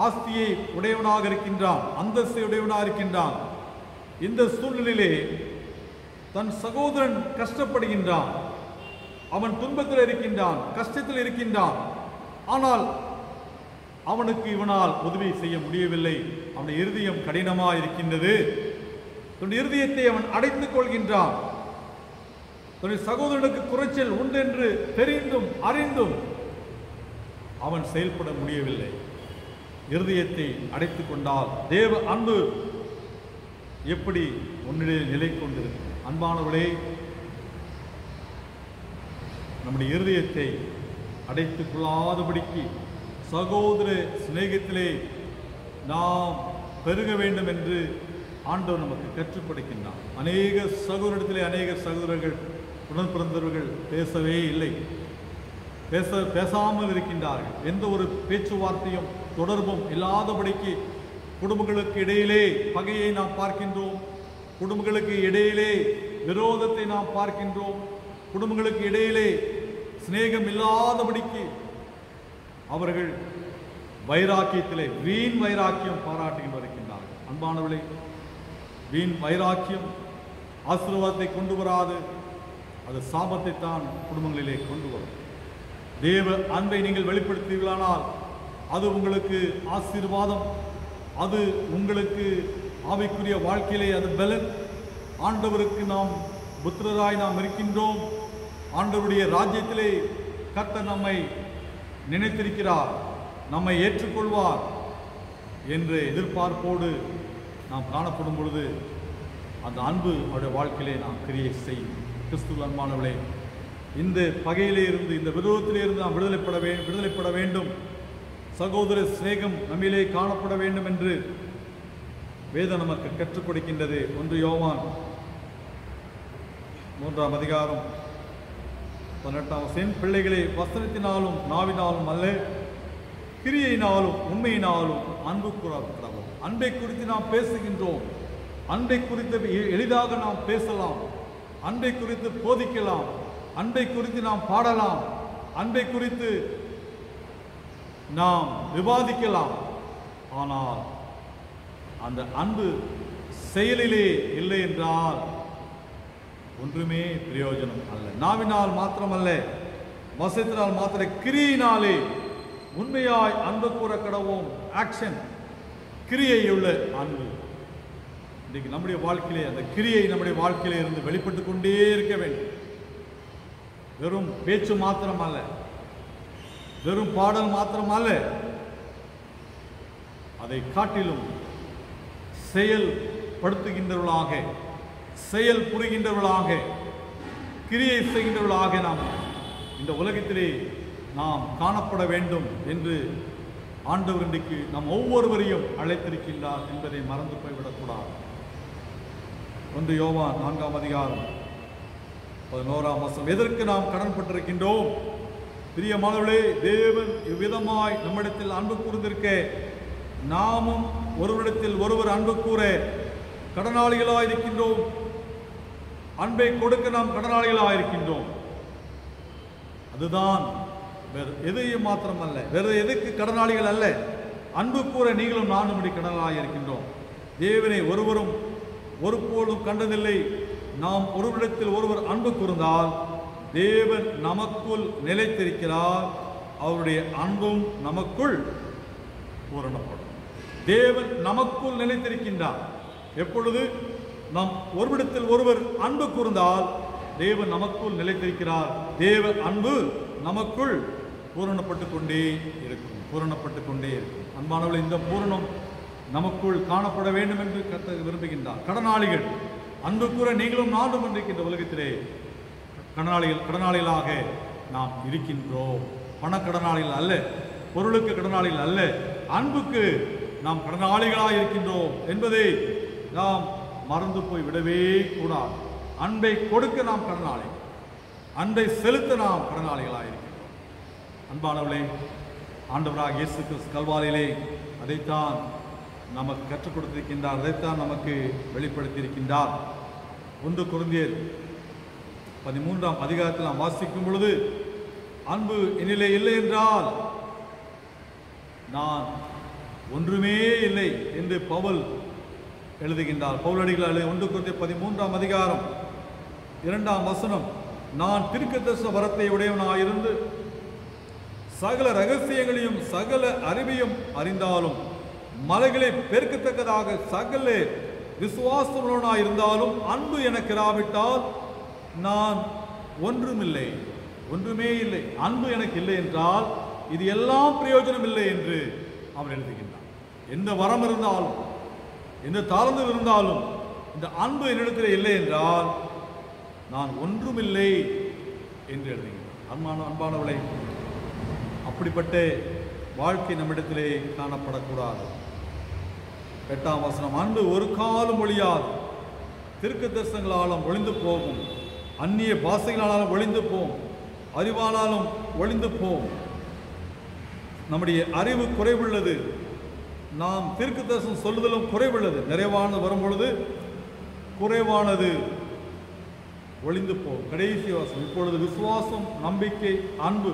ஆஸ்தியை உடையவனாக இருக்கின்றான், அந்தஸ்தை உடையவனாக இருக்கின்றான். இந்த சூழ்நிலையிலே தன் சகோதரன் கஷ்டப்படுகின்றான், அவன் துன்பத்தில் இருக்கின்றான், கஷ்டத்தில் இருக்கின்றான். ஆனால் அவனுக்கு இவனால் உதவி செய்ய முடியவில்லை. அவனுடைய இருதயம் கடினமாக இருக்கின்றது. தன்னுடைய இருதயத்தை அவன் அடைத்துக் கொள்கின்றான். தன்னுடைய சகோதரனுக்கு குறைச்சல் உண்டு என்று தெரிந்தும் அறிந்தும் அவன் செயல்பட முடியவில்லை. இருதயத்தை அடைத்துக் கொண்டால் தேவ அன்பு எப்படி உன்னிடையே நிலை கொண்டிருக்கும்? அன்பானவர்களே, நம்முடைய இருதயத்தை அடைத்துக் கொள்ளாதபடிக்கு சகோதர சிநேகத்திலே நாம் பெருக வேண்டும் என்று ஆண்டவர் நமக்கு கற்றுக் கொடுக்கின்றார். அநேக சகோதரத்திலே அநேக சகோதரர்கள் உடன் பிறந்தவர்கள் பேசவே இல்லை, பேசாமல் இருக்கின்றார்கள். எந்த ஒரு பேச்சுவார்த்தையும் தொடர்பும் இல்லாதபடிக்கு குடும்பங்களுக்கு இடையிலே பகையை நாம் பார்க்கின்றோம். குடும்பங்களுக்கு இடையிலே விரோதத்தை நாம் பார்க்கின்றோம். குடும்பங்களுக்கு இடையிலே சிநேகம் இல்லாதபடிக்கு அவர்கள் வைராக்கியத்திலே வீண் வைராக்கியம் பாராட்டிக்கிட்டு வருகின்றார்கள். அன்பானவர்களே, வீண் வைராக்கியம் ஆசீர்வாதத்தை கொண்டு வராது, அது சாபத்தை தான் குடும்பங்களிலே கொண்டு வரும். தேவ அன்பை நீங்கள் வெளிப்படுத்துவீர்களானால் அது உங்களுக்கு ஆசீர்வாதம், அது உங்களுக்கு ஆவிக்குரிய வாழ்க்கையிலே அது பலன். ஆண்டவருக்கு நாம் புத்திரராய் நாம் இருக்கின்றோம். ஆண்டவருடைய ராஜ்யத்திலே கர்த்தர் நம்மை நினைத்திருக்கிறார், நம்மை ஏற்றுக்கொள்வார் என்ற எதிர்பார்ப்போடு நாம் காணப்படும் பொழுது அந்த அன்பு அவருடைய வாழ்க்கையிலே நாம் கிரியை செய்யும். கிறிஸ்துவ அன்பானவர்களே, இந்த பகையிலே இருந்து, இந்த விரோதத்திலே இருந்து நாம் விடுதலைப்பட வேண்டும். சகோதர சிநேகம் நம்மிலே காணப்பட வேண்டும் என்று வேதம் நமக்கு கற்றுக் கொடுக்கின்றது. 1 யோவான் 3ஆம் அதிகாரம் 18ஆம் வசனம், பிள்ளைகளை வசனத்தினாலும் நாவினாலும் அல்ல கிரியையினாலும் உண்மையினாலும் அன்பு கூறப்படவும். அன்பை குறித்து நாம் பேசுகின்றோம். அன்பை குறித்து எளிதாக நாம் பேசலாம், அன்பை குறித்து போதிக்கலாம், அன்பை குறித்து நாம் பாடலாம், அன்பை குறித்து நாம் விவாதிக்கலாம். ஆனால் அந்த அன்பு செயலிலே இல்லை என்றால் ஒன்றுமே பிரயோஜனம் அல்ல. நாவினால் மாத்திரமல்ல, வசத்தினால் மாத்திர கிரியினாலே உண்மையாய் அன்பு கூற கடவோம். ஆக்ஷன், கிரியையுள்ள அன்பு. இன்றைக்கு நம்முடைய வாழ்க்கையிலே அந்த கிரியை நம்முடைய வாழ்க்கையிலே இருந்து வெளிப்பட்டு கொண்டே இருக்க வேண்டும். வெறும் பேச்சு மாத்திரம் அல்ல, வெறும் பாடல் மாத்திரம் அல்ல, அதை காட்டிலும் செயல்படுத்துகின்றவர்களாக, செயல் புரிகின்றவர்களாக, கிரியை செய்கின்றவர்களாக நாம் இந்த உலகத்திலே நாம் காணப்பட வேண்டும் என்று ஆண்டவர் இன்றைக்கு நம் ஒவ்வொருவரையும் அழைத்திருக்கின்றார் என்பதை மறந்து போய்விடக்கூடாது. 1 யோவான் 4ஆம் அதிகாரம் 11ஆம் வசனம். எதற்கு நாம் கடன்பட்டிருக்கின்றோம்? பிரியமானவர்களே, தேவன் இவ்விதமாய் நம்மிடத்தில் அன்பு கூர்ந்திருக்க நாமும் ஒருவரிடத்தில் ஒருவர் அன்பு கூற கடனாளிகளாக இருக்கின்றோம். அன்பை கொடுக்க நாம் கடனாளிகளாக இருக்கின்றோம். அதுதான், வேறு எதையும் மாத்திரம் அல்ல, வேறு எதுக்கு கடனாளிகள் அல்ல. அன்பு கூற நீங்களும் நானும் கடனாளியாக இருக்கின்றோம். தேவனை ஒருவரும் ஒருபோதும் கண்டதில்லை. நாம் ஒருவரிடத்தில் ஒருவர் அன்பு கூர்ந்தால் தேவன் நமக்குள் நிலைத்திருக்கிறார், அவருடைய அன்பும் நமக்குள் பூரணப்படும். தேவன் நமக்குள் நிலைத்திருக்கின்றார். எப்பொழுது நாம் ஒருவரிடத்தில் ஒருவர் அன்பு கூர்ந்தால் தேவன் நமக்குள் நிலைத்திருக்கிறார். தேவ அன்பு நமக்குள் பூரணப்பட்டு கொண்டே இருக்கும், பூரணப்பட்டு கொண்டே இருக்கும். அன்பானவர்கள், இந்த பூரணம் நமக்குள் காணப்பட வேண்டும் என்று கர்த்தர் விரும்புகின்றார். கடனாளிகள் அன்பு கூற நீங்களும் நானும் இருக்கின்ற உலகத்திலே கடனாளிகளாக நாம் இருக்கின்றோம். பணக்கடனாளிகள் அல்ல, பொருளுக்கு கடனாளிகள் அல்ல, அன்புக்கு நாம் கடனாளிகளாக இருக்கின்றோம் என்பதை நாம் மறந்து போய் விடவே கூடாது. அன்பை கொடுக்க நாம் கடனாளி, அன்பை செலுத்த நாம் கடனாளிகளாக இருக்கின்றோம். அன்பானவர்களே, ஆண்டவராக இயேசு கிறிஸ்து கல்வாரியிலே அதைத்தான் நமக்கு கற்றுக் கொடுத்திருக்கின்றார், அதைத்தான் நமக்கு வெளிப்படுத்தியிருக்கின்றார். 1 கொரிந்தியர் 13ஆம் அதிகாரத்தில் நாம் வாசிக்கும் பொழுது, அன்பு என்னிலே இல்லை என்றால் நான் ஒன்றுமே இல்லை என்று பவுல் எழுதுகின்றார். பவுலடிகளால் 1 கொரிந்தியர் 13ஆம் அதிகாரம் 2ஆம் வசனம், நான் தீர்க்கதரிசன வரத்தை உடையவனாயிருந்து சகல ரகசியங்களையும் சகல அறிவையும் அறிந்தாலும் மலைகளை பெருக்கத்தக்கதாக சகல விசுவாசமுள்ளவனாய் இருந்தாலும் அன்பு எனக்கு இராவிட்டால் நான் ஒன்றுமில்லை, ஒன்றுமே இல்லை. அன்பு எனக்கு இல்லை என்றால் இது எல்லாம் பிரயோஜனம் இல்லை என்று அவர் எழுதுகின்றார். எந்த வரம் இருந்தாலும், எந்த தாழ்ந்து இருந்தாலும், இந்த அன்பு என்னிடத்தில் இல்லை என்றால் நான் ஒன்றுமில்லை என்று எழுதுகின்றார். அன்பானவளை, அப்படிப்பட்ட வாழ்க்கை நம்மிடத்திலே காணப்படக்கூடாது. 8ஆம் வசனம், அன்பு ஒரு காலம் ஒழியாது, தீர்க்க தரிசனங்களாலும் ஒளிந்து போகும், அந்நிய பாசைகளாலும் ஒளிந்து போகும், அறிவானாலும் ஒளிந்து போகும். நம்முடைய அறிவு குறைவுள்ளது, நாம் தீர்க்க தரிசனம் சொல்லுதலும் குறைவுள்ளது. நிறைவானது வரும்பொழுது குறைவானது ஒளிந்து போகும். கடைசி வாசம், இப்பொழுது விசுவாசம், நம்பிக்கை, அன்பு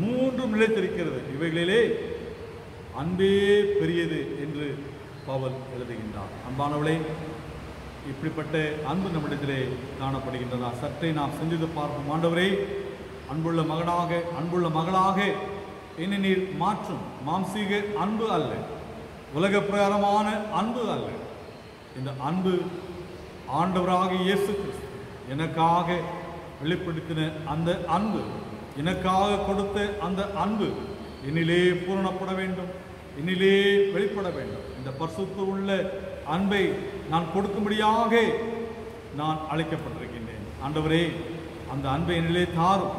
மூன்றும் நிலைத்திருக்கிறது, இவைகளிலே அன்பே பெரியது என்று பவுல் எழுதுகின்றார். அன்பானவளே, இப்படிப்பட்ட அன்பு நம்மிடத்திலே காணப்படுகின்றதா? சற்றே நாம் சிந்தித்து பார்ப்போம். ஆண்டவரே, அன்புள்ள மகனாக, அன்புள்ள மகளாக என்னை நீர் மாற்றும். மாம்சீக அன்பு அல்ல, உலக பிரகாரமான அன்பு அல்ல. இந்த அன்பு ஆண்டவராக இயேசு கிறிஸ்து எனக்காக வெளிப்படுத்தின அந்த அன்பு, எனக்காக கொடுத்த அந்த அன்பு என்னிலே பூரணப்பட வேண்டும், என்னிலே வெளிப்பட வேண்டும். இந்த பரிசுத்த உள்ள அன்பை நான் கொடுக்கும்படியாக நான் அழைக்கப்பட்டிருக்கின்றேன். ஆண்டவரே, அந்த அன்பை என்னிலே தாரும்.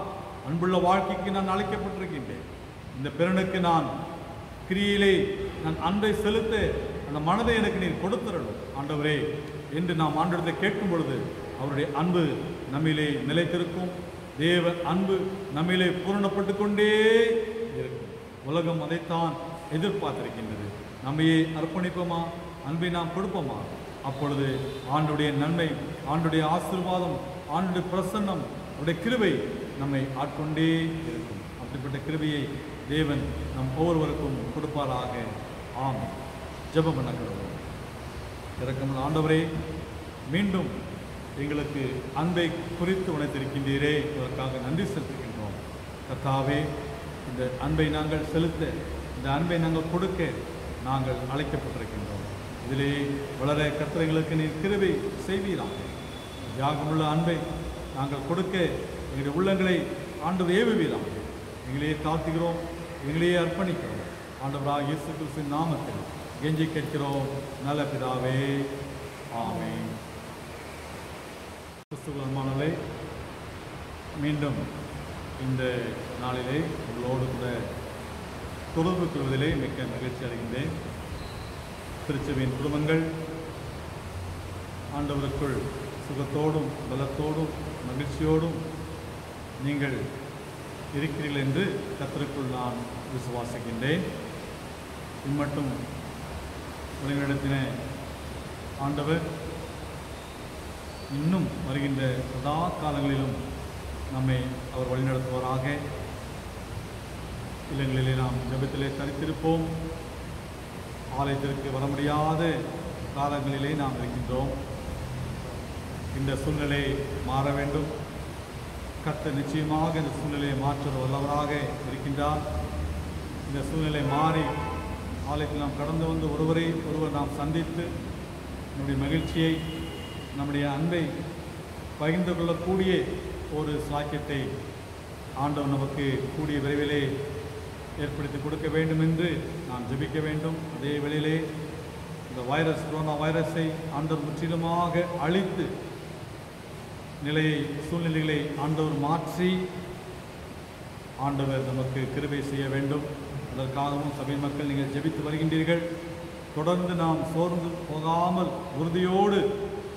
அன்புள்ள வாழ்க்கைக்கு நான் அழைக்கப்பட்டிருக்கின்றேன். இந்த பிறனுக்கு நான் கிரியிலே நான் அன்பை செலுத்த அந்த மனதை எனக்கு நீர் கொடுத்துடணும் ஆண்டவரே என்று நாம் ஆண்டவரை கேட்கும் பொழுது அவருடைய அன்பு நம்மிலே நிலைத்திருக்கும். தேவ அன்பு நம்மிலே பூரணப்பட்டு கொண்டே இருக்கும். உலகம் அதைத்தான் எதிர்பார்த்திருக்கின்றது. நம்மையே அர்ப்பணிப்போமா, அன்பை நாம் கொடுப்போமா, அப்பொழுது ஆண்டுடைய நன்மை, ஆண்டுடைய ஆசீர்வாதம், ஆண்டுடைய பிரசன்னம், அவருடைய கிருபை நம்மை ஆட்கொண்டே இருக்கும். அப்படிப்பட்ட கிருபையை தேவன் நம் ஒவ்வொருவருக்கும் கொடுப்பாராக. ஆம். ஜெபம் பண்ணக்கிறோம். இரக்கமுள்ள ஆண்டவரே, மீண்டும் எங்களுக்கு அன்பை குறித்து உணர்த்திருக்கின்றீரே, இதற்காக நன்றி செலுத்துகின்றோம். கர்த்தாவே, இந்த அன்பை நாங்கள் செலுத்த, இந்த அன்பை நாங்கள் கொடுக்க நாங்கள் அழைக்கப்பட்டிருக்கின்றோம். இதிலே வளர கர்த்தர்களுக்கு நீர் கிருபை செய்வீராக. தியாகமுள்ள அன்பை நாங்கள் கொடுக்க எங்களுடைய உள்ளங்களை ஆண்டவர் ஏவுவீராக. எங்களையே தாழ்த்துகிறோம், எங்களையே அர்ப்பணிக்கிறோம். ஆண்டவராக இயேசு கிறிஸ்துவின் நாமத்தில் கெஞ்சி கேட்கிறோம் நல்ல பிதாவே. ஆமென். கிறிஸ்துவமானவர்களே, மீண்டும் இந்த நாளிலே உங்களோடு கூட தொடர்பு கொள்வதிலே மிக்க மகிழ்ச்சி அடைகின்றேன். திருச்சபையின் குடும்பங்கள் ஆண்டவருக்குள் சுகத்தோடும் பலத்தோடும் மகிழ்ச்சியோடும் நீங்கள் இருக்கிறீர்கள் என்று கர்த்தருக்குள் நான் விசுவாசிக்கின்றேன். இம்மட்டும் உலகிடத்தின ஆண்டவர் இன்னும் வருகின்ற சதா காலங்களிலும் நம்மை அவர் வழிநடத்துவாராக. இல்லங்களிலே நாம் ஜெபத்திலே தரித்திருப்போம். ஆலயத்திற்கு வர முடியாத காலங்களிலே நாம் இருக்கின்றோம். இந்த சூழ்நிலை மாற வேண்டும். கர்த்தர் நிச்சயமாக இந்த சூழ்நிலையை மாற்ற வல்லவராக இருக்கின்றார். இந்த சூழ்நிலை மாறி ஆலயத்தில் நாம் கடந்து வந்து ஒருவரை ஒருவர் நாம் சந்தித்து நம்முடைய மகிழ்ச்சியை, நம்முடைய அன்பை பகிர்ந்து கொள்ளக்கூடிய ஒரு சாக்கியத்தை ஆண்டவர் நமக்கு கூடிய விரைவிலே ஏற்படுத்தி கொடுக்க வேண்டும் என்று நாம் ஜெபிக்க வேண்டும். அதே வேளையிலே இந்த கொரோனா வைரஸை ஆண்டவர் முற்றிலுமாக அழித்து சூழ்நிலைகளை ஆண்டவர் மாற்றி ஆண்டவர் நமக்கு கிருபை செய்ய வேண்டும். அதற்காகவும் சபை மக்கள் நீங்கள் ஜெபித்து வருகின்றீர்கள். தொடர்ந்து நாம் சோர்ந்து போகாமல் உறுதியோடு,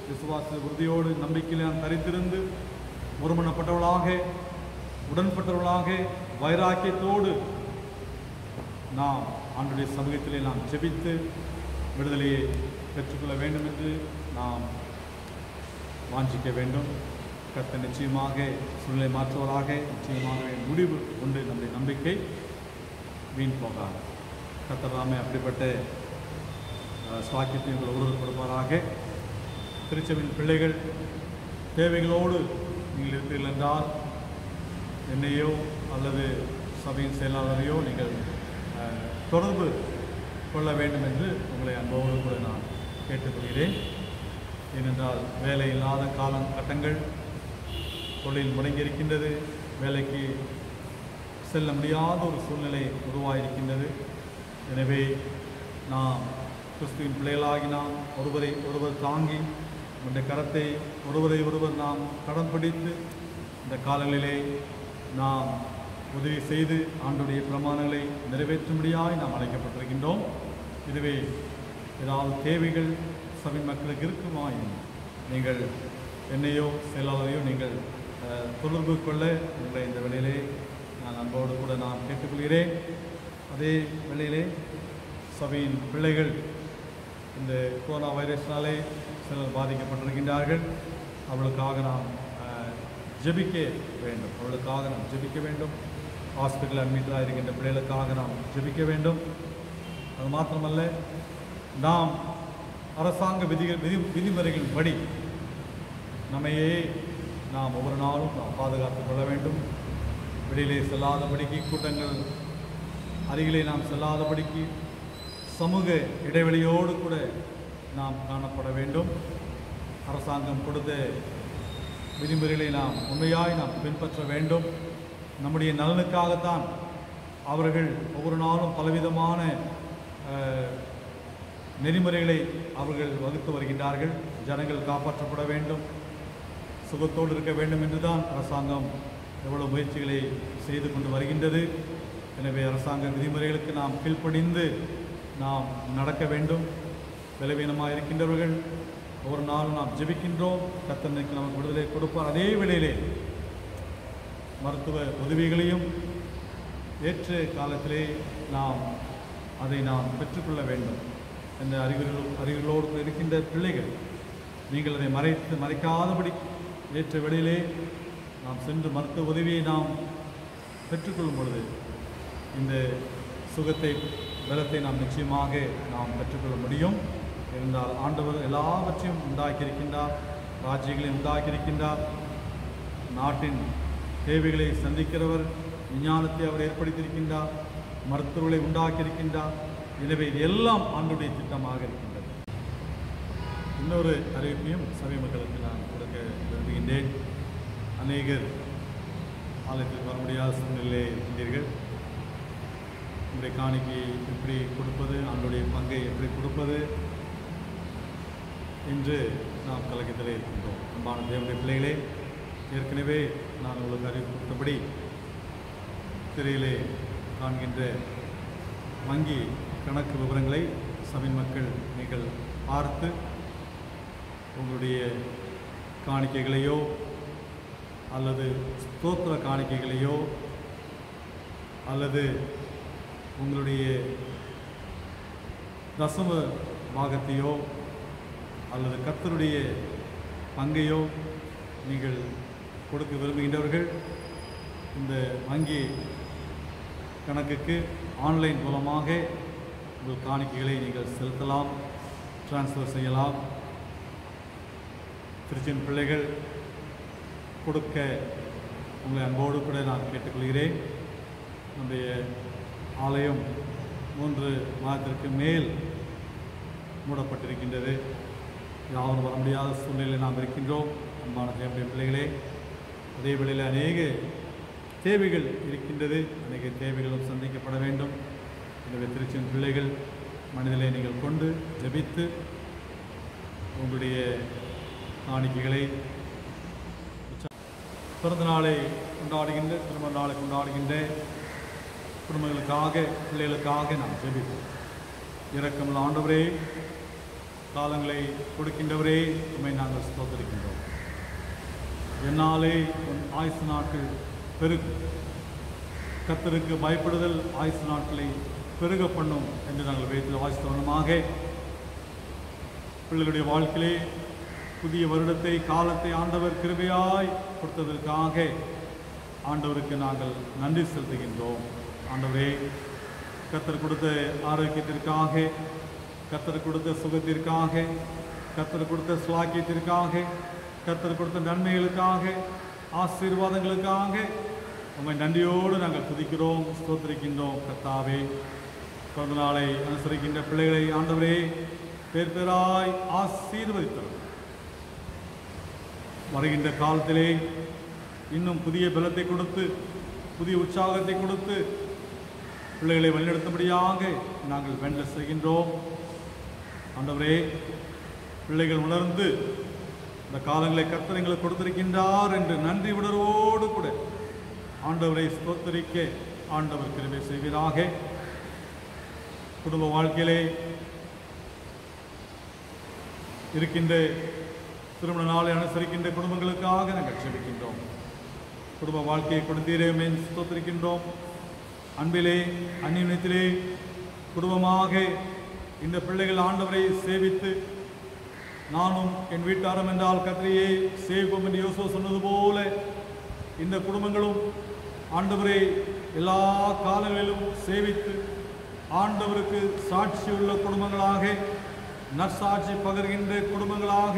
விசுவாச உறுதியோடு, நம்பிக்கையில் நாம் தரித்திருந்து ஒருமனப்பட்டவர்களாக, உடன்பட்டவர்களாக, வைராக்கியத்தோடு நாம் ஆண்டுடைய சமூகத்திலே நாம் ஜெபித்து விடுதலையை பெற்றுக்கொள்ள வேண்டும் என்று நாம் வாஞ்சிக்க வேண்டும். கர்த்தர் நிச்சயமாக சூழ்நிலை மாற்றுவராக, நிச்சயமாக முடிவு உண்டு. நம்முடைய நம்பிக்கை வீண் போகாது. கர்த்தர் தாமே அப்படிப்பட்ட சாக்கியத்தை உங்கள் ஒருவர் கொடுப்பாராக. திருச்சபையின் பிள்ளைகள் தேவைகளோடு நீங்கள் இருப்பீர்கள் என்றால் என்னையோ அல்லது சபையின் செயலாளரையோ நீங்கள் தொடர்பு கொள்ள வேண்டும் என்று உங்களை அன்போடு கூட நான் கேட்டுக்கொள்கிறேன். ஏனென்றால் வேலை இல்லாத காலகட்டங்கள், தொழில் முடங்கியிருக்கின்றது, வேலைக்கு செல்ல முடியாத ஒரு சூழ்நிலை உருவாகியிருக்கின்றது. எனவே நாம் கிறிஸ்துவின் பிள்ளைகளாகி நாம் ஒருவரை ஒருவர் தாங்கி நம்முடைய கரத்தை ஒருவரை ஒருவர் நாம் கடன் பிடித்து இந்த காலங்களிலே நாம் உதவி செய்து ஆண்டுடைய பிரமாணங்களை நிறைவேற்றும்படியாய் நாம் அழைக்கப்பட்டிருக்கின்றோம். இதுவே ஏதாவது தேவைகள் சபை மக்களுக்கு இருக்குமாயின் நீங்கள் என்னையோ செயலாளரையோ நீங்கள் தொடர்பு கொள்ள உங்களை இந்த வேளையிலே நான் அன்போடு கூட நான் கேட்டுக்கொள்கிறேன். அதே வேளையிலே சபையின் பிள்ளைகள் இந்த கொரோனா வைரஸினாலே சிலர் பாதிக்கப்பட்டிருக்கின்றார்கள். அவர்களுக்காக நாம் ஜெபிக்க வேண்டும். அவர்களுக்காக நாம் ஜெபிக்க வேண்டும். ஹாஸ்பிட்டல் அட்மிட்டாக இருக்கின்ற பிள்ளைகளுக்காக நாம் ஜெபிக்க வேண்டும். அது மாத்திரமல்ல, நாம் அரசாங்க விதிமுறைகளின்படி நம்மையே நாம் ஒவ்வொரு நாளும் நாம் பாதுகாத்துக் கொள்ள வேண்டும். வெளியிலே செல்லாதபடிக்கு, கூட்டங்கள் அருகிலே நாம் செல்லாதபடிக்கு, சமூக இடைவெளியோடு கூட நாம் காணப்பட வேண்டும். அரசாங்கம் கொடுத்த விதிமுறைகளை நாம் உண்மையாய் நாம் பின்பற்ற வேண்டும். நம்முடைய நலனுக்காகத்தான் அவர்கள் ஒவ்வொரு நாளும் பலவிதமான நெறிமுறைகளை அவர்கள் வகுத்து வருகின்றார்கள். ஜனங்கள் காப்பாற்றப்பட வேண்டும், சுகத்தோடு இருக்க வேண்டும் என்றுதான் அரசாங்கம் எவ்வளவு முயற்சிகளை செய்து கொண்டு வருகின்றது. எனவே அரசாங்க விதிமுறைகளுக்கு நாம் கீழ்ப்படிந்து நாம் நடக்க வேண்டும். பலவீனமாக இருக்கின்றவர்கள் ஒவ்வொரு நாளும் நாம் ஜெபிக்கின்றோம். கர்த்தருக்கு நமக்கு விடுதலை கொடுப்பார். அதே வேளையிலே மருத்துவ உதவிகளையும் ஏற்ற காலத்திலே நாம் அதை நாம் பெற்றுக்கொள்ள வேண்டும் என்ற அறிவுகளோடு இருக்கின்ற பிள்ளைகள், நீங்கள் அதை மறைக்காதபடி ஏற்ற வேளையிலே நாம் சென்று மருத்துவ உதவியை நாம் பெற்றுக்கொள்ளும் பொழுது இந்த சுகத்தை, பலத்தை நாம் நிச்சயமாக நாம் பெற்றுக்கொள்ள முடியும். இருந்தால் ஆண்டவர் எல்லாவற்றையும் உண்டாக்கியிருக்கின்றார், ராஜ்யங்களை உண்டாக்கியிருக்கின்றார், நாட்டின் தேவைகளை சந்திக்கிறவர், விஞ்ஞானத்தை அவர் ஏற்படுத்தியிருக்கின்றார், மருத்துவர்களை உண்டாக்கியிருக்கின்றார். எனவே இது எல்லாம் ஆண்டுடைய திட்டமாக இருக்கின்றது. இன்னொரு அறிவிப்பையும் சபை மக்களுக்கு நான் கொடுக்க விரும்புகின்றேன். அநேகர் ஆலயத்தில் வர முடியாத சூழ்நிலையிலே இருக்கின்றீர்கள். உங்களுடைய காணிக்கை எப்படி கொடுப்பது, ஆண்டுடைய பங்கை எப்படி கொடுப்பது என்று நாம் கலக்கத்திலே இருக்கின்றோம். அன்பான தேவனுடைய பிள்ளைகளே, ஏற்கனவே நான் உங்களுக்கு அறிவிப்பு கொடுத்தபடி திரையிலே காண்கின்ற வங்கி கணக்கு விவரங்களை சபை மக்கள் நீங்கள் பார்த்து உங்களுடைய காணிக்கைகளையோ அல்லது ஸ்தோத்திர காணிக்கைகளையோ அல்லது உங்களுடைய தசம பாகத்தையோ அல்லது கர்த்தருடைய பங்கையோ நீங்கள் கொடுக்க விரும்புகின்றவர்கள் இந்த வங்கி கணக்குக்கு ஆன்லைன் மூலமாக உங்கள் காணிக்கைகளை நீங்கள் செலுத்தலாம், டிரான்ஸ்ஃபர் செய்யலாம். திருச்சியின் பிள்ளைகள் கொடுக்க உங்களை அன்போடு கூட நான் கேட்டுக்கொள்கிறேன். நம்முடைய ஆலயம் 3 மாதத்திற்கு மேல் மூடப்பட்டிருக்கின்றது. யாரும் வர முடியாத சூழ்நிலையில் நாம் இருக்கின்றோம். அன்பான தேவனுடைய பிள்ளைகளே, அதே வேளையில் அநேக தேவைகள் இருக்கின்றது, அநேக தேவைகளும் சந்திக்கப்பட வேண்டும். எனவே திருச்சியின் பிள்ளைகள் மனதிலே நீங்கள் கொண்டு ஜெபித்து உங்களுடைய காணிக்கைகளை பிறந்த நாளை கொண்டாடுகின்ற, திருமண நாளை கொண்டாடுகின்ற குடும்பங்களுக்காக, பிள்ளைகளுக்காக நாம் ஜெபிப்போம். இரக்கமுள்ள ஆண்டவரே, காலங்களை கொடுக்கின்றவரே, உம்மை நாங்கள் ஸ்தோத்திரிக்கின்றோம். என்னாலே ஆயுசு நாட்கள் பெருகும், கர்த்தருக்கு பயப்படுதல் ஆயுசு நாட்களை பெருக பண்ணும் என்று நாங்கள் வைத்து வாசித்தவனமாக பிள்ளைகளுடைய வாழ்க்கையிலே புதிய வருடத்தை, காலத்தை ஆண்டவர் கிருபையாய் கொடுத்ததற்காக ஆண்டவருக்கு நாங்கள் நன்றி செலுத்துகின்றோம். ஆண்டவரே, கர்த்தர் கொடுத்த ஆரோக்கியத்திற்காக, கர்த்தர் கொடுத்த சுகத்திற்காக, கர்த்தர் கொடுத்த சுலாக்கியத்திற்காக, கர்த்தர் கொடுத்த நன்மைகளுக்காக, ஆசீர்வாதங்களுக்காக உங்கள் நன்றியோடு நாங்கள் துதிக்கிறோம், ஸ்தோத்திரிக்கின்றோம். கர்த்தாவே, பிறந்த நாளை அனுசரிக்கின்ற பிள்ளைகளை ஆண்டவரே பேர் பேராய் ஆசீர்வதித்தவர். வருகின்ற காலத்திலே இன்னும் புதிய பலத்தை கொடுத்து, புதிய உற்சாகத்தை கொடுத்து பிள்ளைகளை வழிநடத்தும்படியாக நாங்கள் வேண்டல் செய்கின்றோம். ஆண்டவரே, பிள்ளைகள் உணர்ந்து இந்த காலங்களை கர்த்தர் எங்களுக்கு கொடுத்திருக்கின்றார் என்று நன்றி உணர்வோடு கூட ஆண்டவரை ஸ்தோத்தரிக்க ஆண்டவர் கிருபை செய்வீராக. குடும்ப வாழ்க்கையிலே இருக்கின்ற திருமண நாளை அனுசரிக்கின்ற குடும்பங்களுக்காக நாங்கள் ஜெபிக்கின்றோம். குடும்ப வாழ்க்கையை கொடுத்தீரே ஸ்தோத்திரிக்கின்றோம். அன்பிலே, அந்நியத்திலே குடும்பமாக இந்த பிள்ளைகள் ஆண்டவரை சேவித்து, நானும் என் வீட்டாரம் என்றால் கர்த்தரையே சேவிப்போம் என்று யோசுவா சொன்னது போல இந்த குடும்பங்களும் ஆண்டவரை எல்லா காலங்களிலும் சேவித்து ஆண்டவருக்கு சாட்சியுள்ள குடும்பங்களாக, நற்சாட்சி பகர்கின்ற குடும்பங்களாக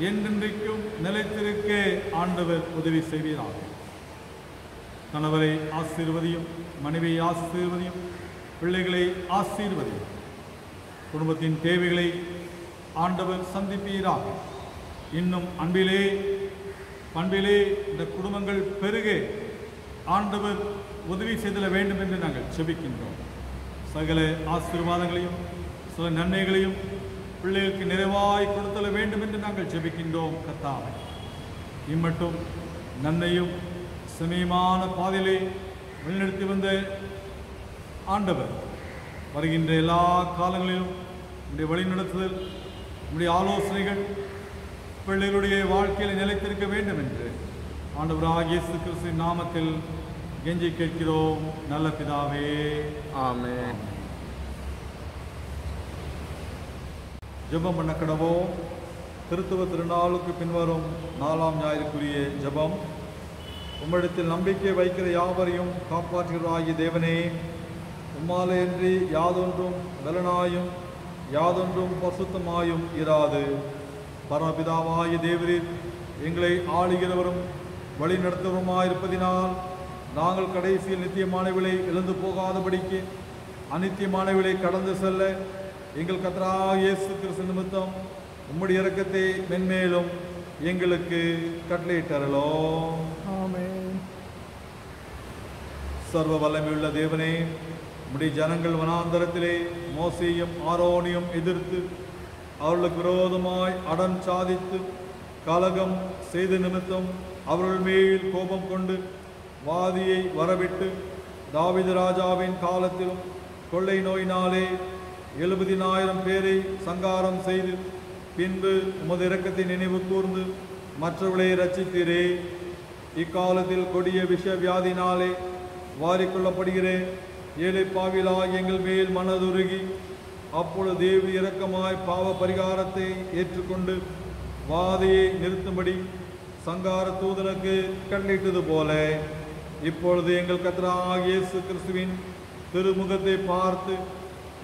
என்றென்றைக்கும் நிலைத்திருக்க ஆண்டவர் உதவி செய்வீராக. கணவரை ஆசீர்வதியும், மனைவியை ஆசீர்வதியும், பிள்ளைகளை ஆசீர்வதியும். குடும்பத்தின் தேவைகளை ஆண்டவர் சந்திப்பீராக. இன்னும் அன்பிலே, பண்பிலே இந்த குடும்பங்கள் பெருக ஆண்டவர் உதவி செய்தல வேண்டும் என்று நாங்கள் செபிக்கின்றோம். சகல ஆசீர்வாதங்களையும் சில நன்மைகளையும் பிள்ளைகளுக்கு நிறைவாய் கொடுத்தல வேண்டும் என்று நாங்கள் ஜெபிக்கின்றோம். கர்த்தாவே, இம்மட்டும் நன்மையும் சமயமான பாதையிலே வழிநடத்தி வந்த ஆண்டவர் வருகின்ற எல்லா காலங்களிலும் உடைய வழிநடத்துதல், உடைய ஆலோசனைகள் பிள்ளைகளுடைய வாழ்க்கையில் நிலைத்திருக்க வேண்டும் என்று ஆண்டவராகிய இயேசு கிறிஸ்துவின் நாமத்தில் கெஞ்சி கேட்கிறோம் நல்ல பிதாவே. ஆமென். ஜெபம் பண்ண கடவோம். திருத்துவ திருநாளுக்கு பின்வரும் 4ஆம் ஞாயிறுக்குரிய ஜெபம். உம்மிடத்தில் நம்பிக்கை வைக்கிற யாவரையும் காப்பாற்றுகிறாகிய தேவனே, உம்மாலேன்றி யாதொன்றும் பலனாயும் யாதொன்றும் பசுத்தமாயும் இராது. பரமபிதாவாகிய தேவரீர் எங்களை ஆளுகிறவரும் வழி நடத்துவருமாயிருப்பதினால் நாங்கள் கடைசியில் நித்தியமானவிலை இழந்து போகாதபடிக்கு அநித்தியமானவிலை கடந்து செல்ல எங்கள் கர்த்தராகிய இயேசு கிறிஸ்து நிமித்தம் உம்முடைய இரக்கத்தை மென்மேலும் எங்களுக்கு கட்டளையிட்டருளோம். ஆமென். சர்வ வல்லமையுள்ள தேவனே, உம்முடைய ஜனங்கள் வனாந்தரத்திலே மோசேயும் ஆரோனையும் எதிர்த்து அவர்களுக்கு விரோதமாய் அடம் சாதித்து கலகம் செய்த நிமித்தம் அவர்கள் மேல் கோபம் கொண்டு வாதியை வரவிட்டு தாவீது ராஜாவின் காலத்திலும் கொள்ளை நோயினாலே 70,000 பேரை சங்காரம் செய்து பின்பு உமது இரக்கத்தை நினைவு கூர்ந்து மற்றவர்களை இரட்சித்தீரே. இக்காலத்தில் கொடிய விஷ வியாதினாலே வாரிக்கொள்ளப்படுகிற ஏழை பாவிலாய் எங்கள் மேல் மனதுருகி அப்பொழுது தேவி இரக்கமாய் பாவ பரிகாரத்தை ஏற்றுக்கொண்டு வாதையை நிறுத்தும்படி சங்கார தூதனுக்கு கட்டளையிட்டது போல இப்பொழுது எங்கள் கர்த்தராகிய இயேசு கிறிஸ்துவின் திருமுகத்தை பார்த்து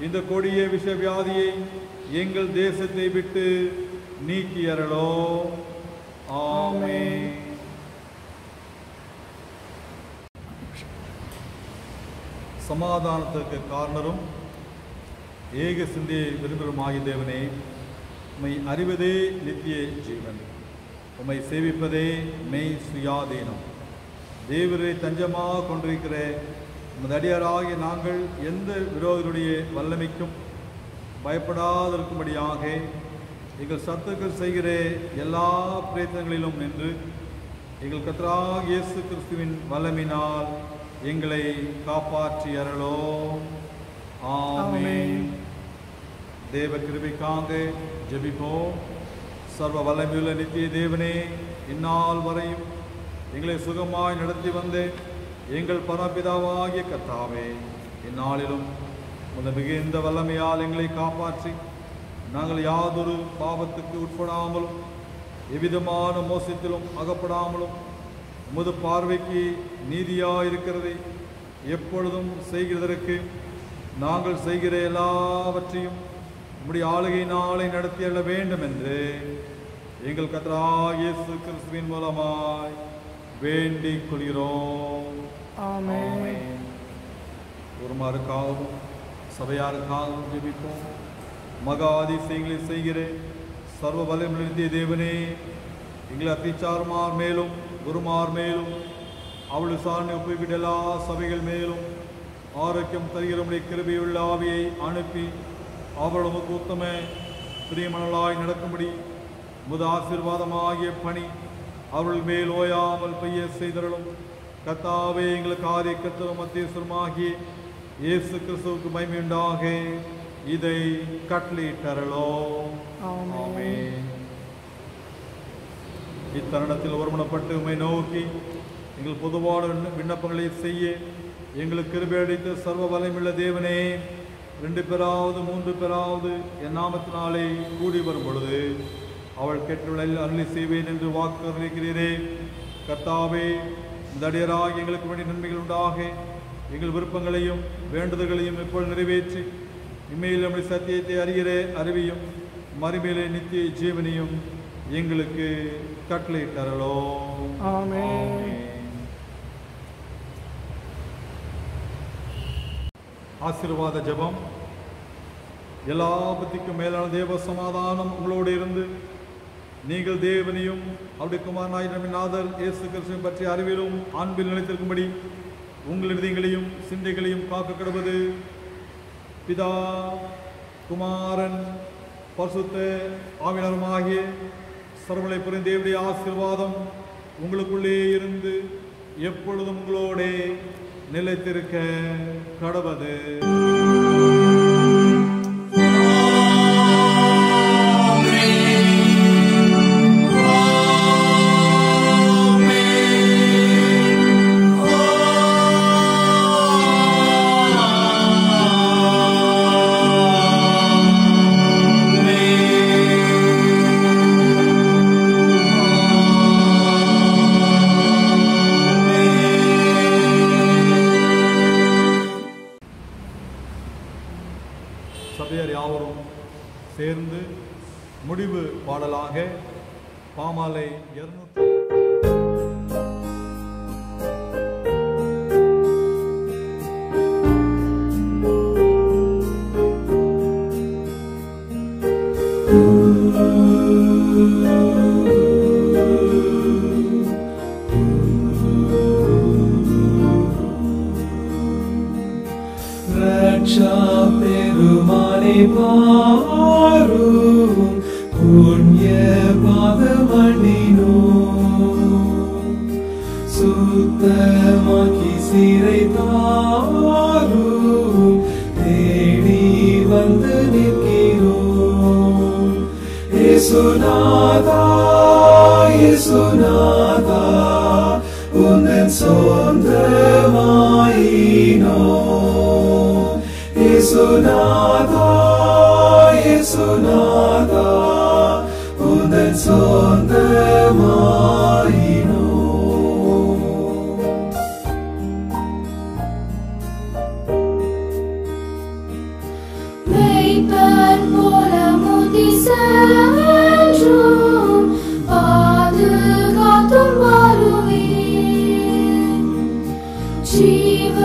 இந்த கொடிய விஷ வியாதியை எங்கள் தேசத்தை விட்டு நீக்கி அருளோம். ஆமென். சமாதானத்துக்கு காரணரும் ஏக சிந்தையை விரும்புமாகிய தேவனே, உம்மை அறிவதே நித்திய ஜீவன், உம்மை சேவிப்பதே மெய் சுயாதீனம். தேவரை தஞ்சமாக கொண்டிருக்கிற உமது அடியாராகிய நாங்கள் எந்த விரோதருடைய வல்லமைக்கும் பயப்படாதிருக்கும்படியாக எங்கள் சத்துக்கள் செய்கிற எல்லா பிரயத்தனங்களிலும் நின்று எங்கள் கர்த்தராகிய இயேசு கிறிஸ்துவின் வல்லமையினால் எங்களை காப்பாற்றி அருளோம். ஆமென். தேவ கிருபைக்காக ஜெபிப்போம். சர்வ வல்லமையுள்ள நித்திய தேவனே, இந்நாள் வரையும் எங்களை சுகமாய் நடத்தி வந்த எங்கள் பரமபிதாவாகிய கர்த்தாவே, இந்நாளிலும் உமது மிகுந்த வல்லமையால் எங்களை காப்பாற்றி நாங்கள் யாதொரு பாவத்துக்கு உட்படாமலும் எவ்விதமான மோசத்திலும் அகப்படாமலும் உமது பார்வைக்கு நீதியாயிருக்கிறதை எப்பொழுதும் செய்கிறதற்கு நாங்கள் செய்கிற எல்லாவற்றையும் உம்முடைய ஆளுகை நாளை நடத்தி அள்ள வேண்டும் என்று எங்கள் கர்த்தராகிய இயேசு கிறிஸ்துவின் மூலமாய் வேண்டிக் கொள்கிறோம். ஆமென். ஒருமாருக்காகவும் சபையாருக்காகவும் ஜெபிப்போம். மகா அதிசயங்களை செய்கிற சர்வ வல்லமையுள்ள தேவனே, எங்களை அத்திச்சார்மார் மேலும் குருமார் மேலும் அவள் சார்ந்து ஒப்புவிட்ட எல்லா சபைகள் மேலும் ஆரோக்கியம் தருகிற உடைய கிருபையுள்ள ஆவியை அனுப்பி அவள் உமக்கு உத்தம பிரியமனலாய் நடக்கும்படி உமது ஆசீர்வாதமாகிய பணி அவர்கள் மேல் ஓயாமல் பெய்ய செய்தருளும். கர்த்தாவே, எங்களுக்கு ஆதி கர்த்தரும் மத்தியஸ்வரமாகிய இயேசு கிறிஸ்துவுக்கு மகிமையுண்டாக இதை கட்டளையிட்டருளோம். ஆமென். இத்தருணத்தில் ஒருமனப்பட்டு உம்மை நோக்கி எங்கள் பொதுவான விண்ணப்பங்களை செய்ய எங்களுக்கு கிருபை அளித்த சர்வ வல்லமையுள்ள தேவனே, 2 பேராவது 3 பேராவது என் நாமத்தினாலே கூடி வரும் பொழுது அவள் கேட்டவளில் அருளி செய்வேன் என்று வாக்கு அறிவிக்கிறீரே. கர்த்தாவே, இந்த அடியராக எங்களுக்கு வேண்டிய நன்மைகள் உண்டாக எங்கள் விருப்பங்களையும் வேண்டுதல்களையும் இப்பொழுது நிறைவேற்றி இம்மையில் நம்முடைய சத்தியத்தை அறிகிற அறிவியும் மறுமையிலே நித்திய ஜீவனையும் எங்களுக்கு கட்டளையிட்டருளோம். ஆமென். ஆசீர்வாத ஜெபம். எல்லா புத்திக்கும் மேலான தேவ சமாதானம் உங்களோடு இருந்து நீங்கள் தேவனையும் அவருடைய குமாரனாய் நம்மின் நாதர் இயேசு கிறிஸ்துவை பற்றி அறிவிலும் அன்பில் நிலைத்திருக்கும்படி உங்கள் இதயங்களையும் சிந்தைகளையும் காக்க கிடவது பிதா குமாரன் பரிசுத்த ஆவியானவருமாகிய சர்வலை புரிந்த தேவனுடைய ஆசீர்வாதம் உங்களுக்குள்ளே இருந்து எப்பொழுதும் உங்களோடே நிலைத்திருக்க கடவது. Amen. சேர்ந்து முடிவு பாடலாக பாமாலை 200 பெருமானை பாரும் புண்ணிய பாதமணினோ சுத்தமாக்கி சிறை தாரும் தேடி வந்து நிற்கிறோம். இயேசுநாதா இயேசுநாதா உந்தன் சொந்தமாயினோ. இயேசுநாதா இயேசுநாதா உந்தன் சொந்தமாயினோ. மெய்ப்பர் போல முதி சென்றும் பாதுகாத்தும் வருவீர். ஜீவ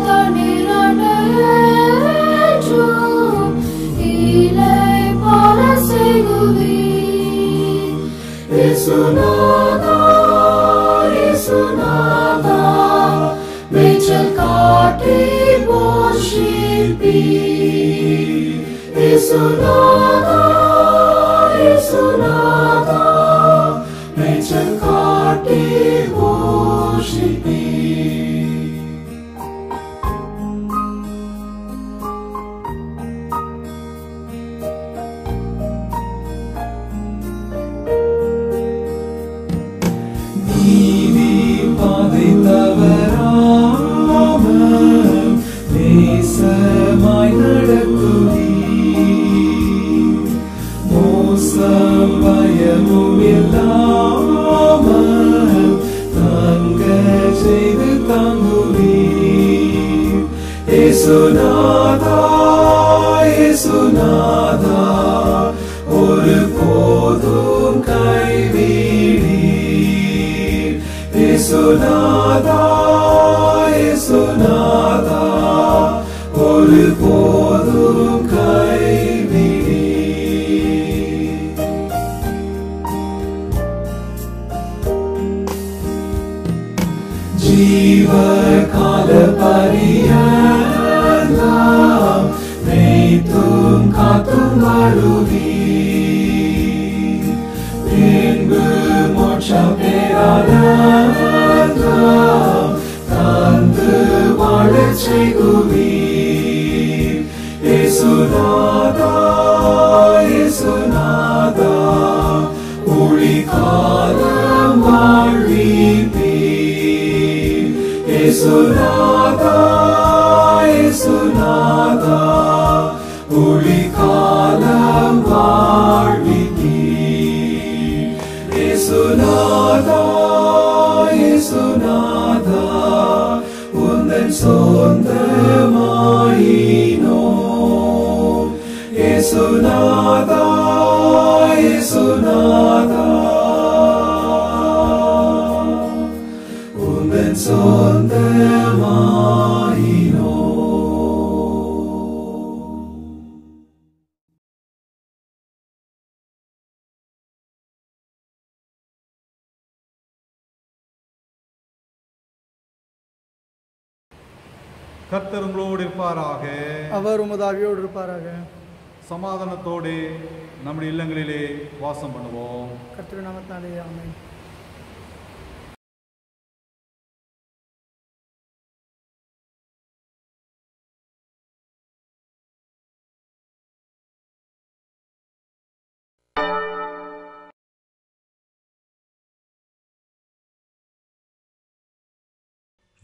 தண்ணீரண்டேற்றும் இலை போல செய்குவீர். இயேசுநாதா இயேசுநாதா மேய்ச்சல் காட்டி போஷிப்பீர். இயேசுநாதா இயேசுநாதா மேய்ச்சல் காட்டி போஷிப்பீர். நீதி பாதை தவறாமல் நேசமாய் நடக்குவீர். மோசம் பயமும் இல்லாமல் தங்க செய்து தாங்குவீர். இயேசுநாதா இயேசுநாதா ஒரு போதும் கைவிடீர். இயேசுநாதா இயேசுநாதா ஒரு போதும் கைவிடீர். ஜீவ கால பரியந்தம் மேய்த்தும் காத்தும் வருவீர். பின்பு மோட்ச பேரானந்தம் தந்து வாழச் செய்குவீர். இயேசுநாதா இயேசுநாதா ஒளி காலம் வாழ்விப்பீர். இயேசுநாதா இயேசுநாதா ஒளி காலம் வாழ்விப்பீர். இயேசுநாதா இயேசுநாதா உந்தன் சொந்தமாயினோ. இயேசுநாதா இயேசுநாதா உந்தன் சொந்தமாயினோ. கர்த்தர் உங்களோடு இருப்பாராக. அவர் உமது ஆவியோடு இருப்பாராக. சமாதானத்தோடு நம்முடைய இல்லங்களிலே வாசம் பண்ணுவோம். கர்த்தருடைய நாமத்தினாலே ஆமென்.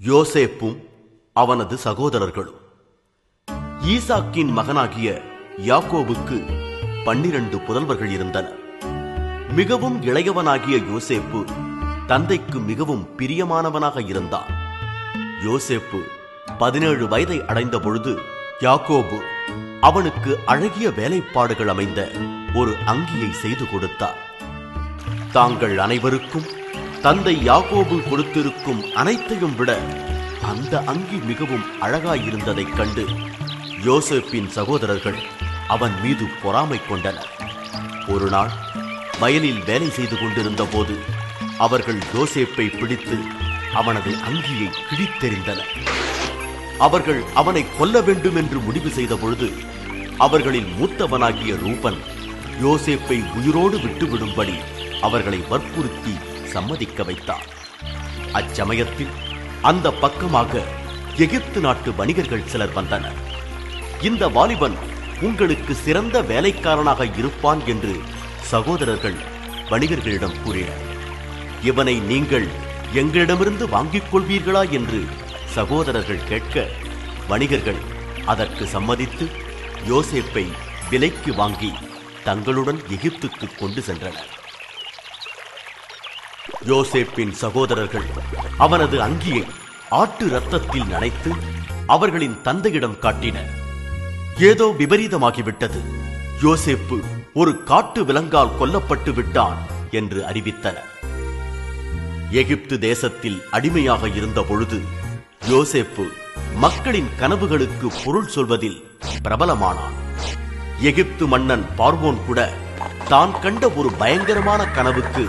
யோசேப்பும் அவனது சகோதரர்களும். ஈசாக்கின் மகனாகிய யாக்கோபுக்கு 12 புதல்வர்கள் இருந்தனர். மிகவும் இளையவனாகிய யோசேப்பு தந்தைக்கு மிகவும் பிரியமானவனாக இருந்தான். யோசேப்பு 17 வயதை அடைந்த பொழுது யாக்கோபு அவனுக்கு அழகிய வேலைப்பாடுகள் அமைந்த ஒரு அங்கியை செய்து கொடுத்தார். தாங்கள் அனைவருக்கும் தந்தை யாக்கோபு கொடுத்திருக்கும் அனைத்தையும் விட அந்த அங்கி மிகவும் அழகாயிருந்ததைக் கண்டு யோசேப்பின் சகோதரர்கள் அவன் மீது பொறாமை கொண்டனர். ஒரு நாள் வயலில் வேலை செய்து கொண்டிருந்த போது அவர்கள் யோசேப்பை பிடித்து அவனது அங்கியை கிழித்தெறிந்தனர். அவர்கள் அவனை கொல்ல வேண்டும் என்று முடிவு செய்த பொழுது அவர்களில் மூத்தவனாகிய ரூபன் யோசேப்பை உயிரோடு விட்டுவிடும்படி அவர்களை வற்புறுத்தி சம்மதிக்க வைத்தார். அச்சமயத்தில் அந்த பக்கமாக எகிப்து நாட்டு வணிகர்கள் சிலர் வந்தனர். இந்த வாலிபன் உங்களுக்கு சிறந்த வேலைக்காரனாக இருப்பான் என்று சகோதரர்கள் வணிகர்களிடம் கூறினர். இவனை நீங்கள் எங்களிடமிருந்து வாங்கிக் கொள்வீர்களா என்று சகோதரர்கள் கேட்க வணிகர்கள் அதற்கு சம்மதித்து யோசேப்பை விலைக்கு வாங்கி தங்களுடன் எகிப்துக்கு கொண்டு சென்றனர். யோசேப்பின் சகோதரர்கள் அவனது அங்கியை ஆட்டு இரத்தத்தில் நனைத்து அவர்களின் தந்தையிடம் காட்டினர். ஏதோ விபரீதமாகிவிட்டது, யோசேப்பு ஒரு காட்டு விலங்கால் கொல்லப்பட்டு விட்டான் என்று அறிவித்தனர். எகிப்து தேசத்தில் அடிமையாக இருந்த பொழுது யோசேப்பு மக்களின் கனவுகளுக்கு பொருள் சொல்வதில் பிரபலமானான். எகிப்து மன்னன் பார்வோன் கூட தான் கண்ட ஒரு பயங்கரமான கனவுக்கு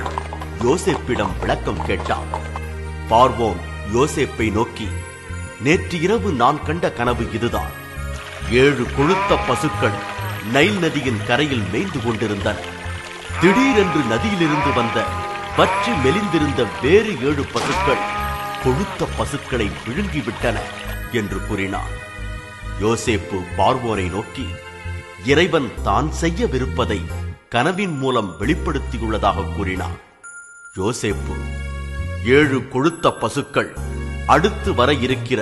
யோசேப்பிடம் விளக்கம் கேட்டான். பார்வோன் யோசேப்பை நோக்கி, நேற்று இரவு நான் கண்ட கனவு இதுதான். 7 கொழுத்த பசுக்கள் நைல் நதியின் கரையில் மேய்ந்து கொண்டிருந்தன. திடீரென்று நதியிலிருந்து வந்த பற்றி மெலிந்திருந்த வேறு 7 பசுக்கள் கொழுத்த பசுக்களை விழுங்கிவிட்டன என்று கூறினான். யோசேப்பு பார்வோனை நோக்கி, இறைவன் தான் செய்யவிருப்பதை கனவின் மூலம் வெளிப்படுத்தியுள்ளதாக கூறினான். யோசேப்பு, 7 கொழுத்த பசுக்கள் அடுத்து வர இருக்கிற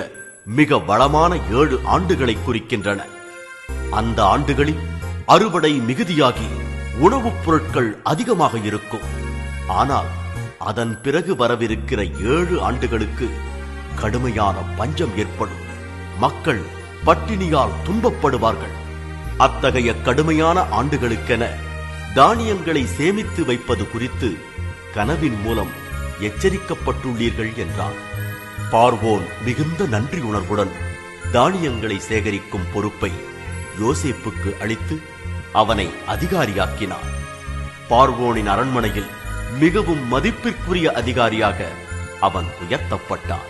மிக வளமான 7 ஆண்டுகளை குறிக்கின்றன. அந்த ஆண்டுகளில் அறுவடை மிகுதியாகி உணவுப் பொருட்கள் அதிகமாக இருக்கும். ஆனால் அதன் பிறகு வரவிருக்கிற 7 ஆண்டுகளுக்கு கடுமையான பஞ்சம் ஏற்படும். மக்கள் பட்டினியால் துன்பப்படுவார்கள். அத்தகைய கடுமையான ஆண்டுகளுக்கென தானியங்களை சேமித்து வைப்பது குறித்து கனவின் மூலம் எச்சரிக்கப்பட்டுள்ளீர்கள் என்றார். பார்வோன் மிகுந்த நன்றி உணர்வுடன் தானியங்களை சேகரிக்கும் பொறுப்பை யோசேப்புக்கு அளித்து அவனை அதிகாரியாக்கினார். பார்வோனின் அரண்மனையில் மிகவும் மதிப்பிற்குரிய அதிகாரியாக அவன் உயர்த்தப்பட்டான்.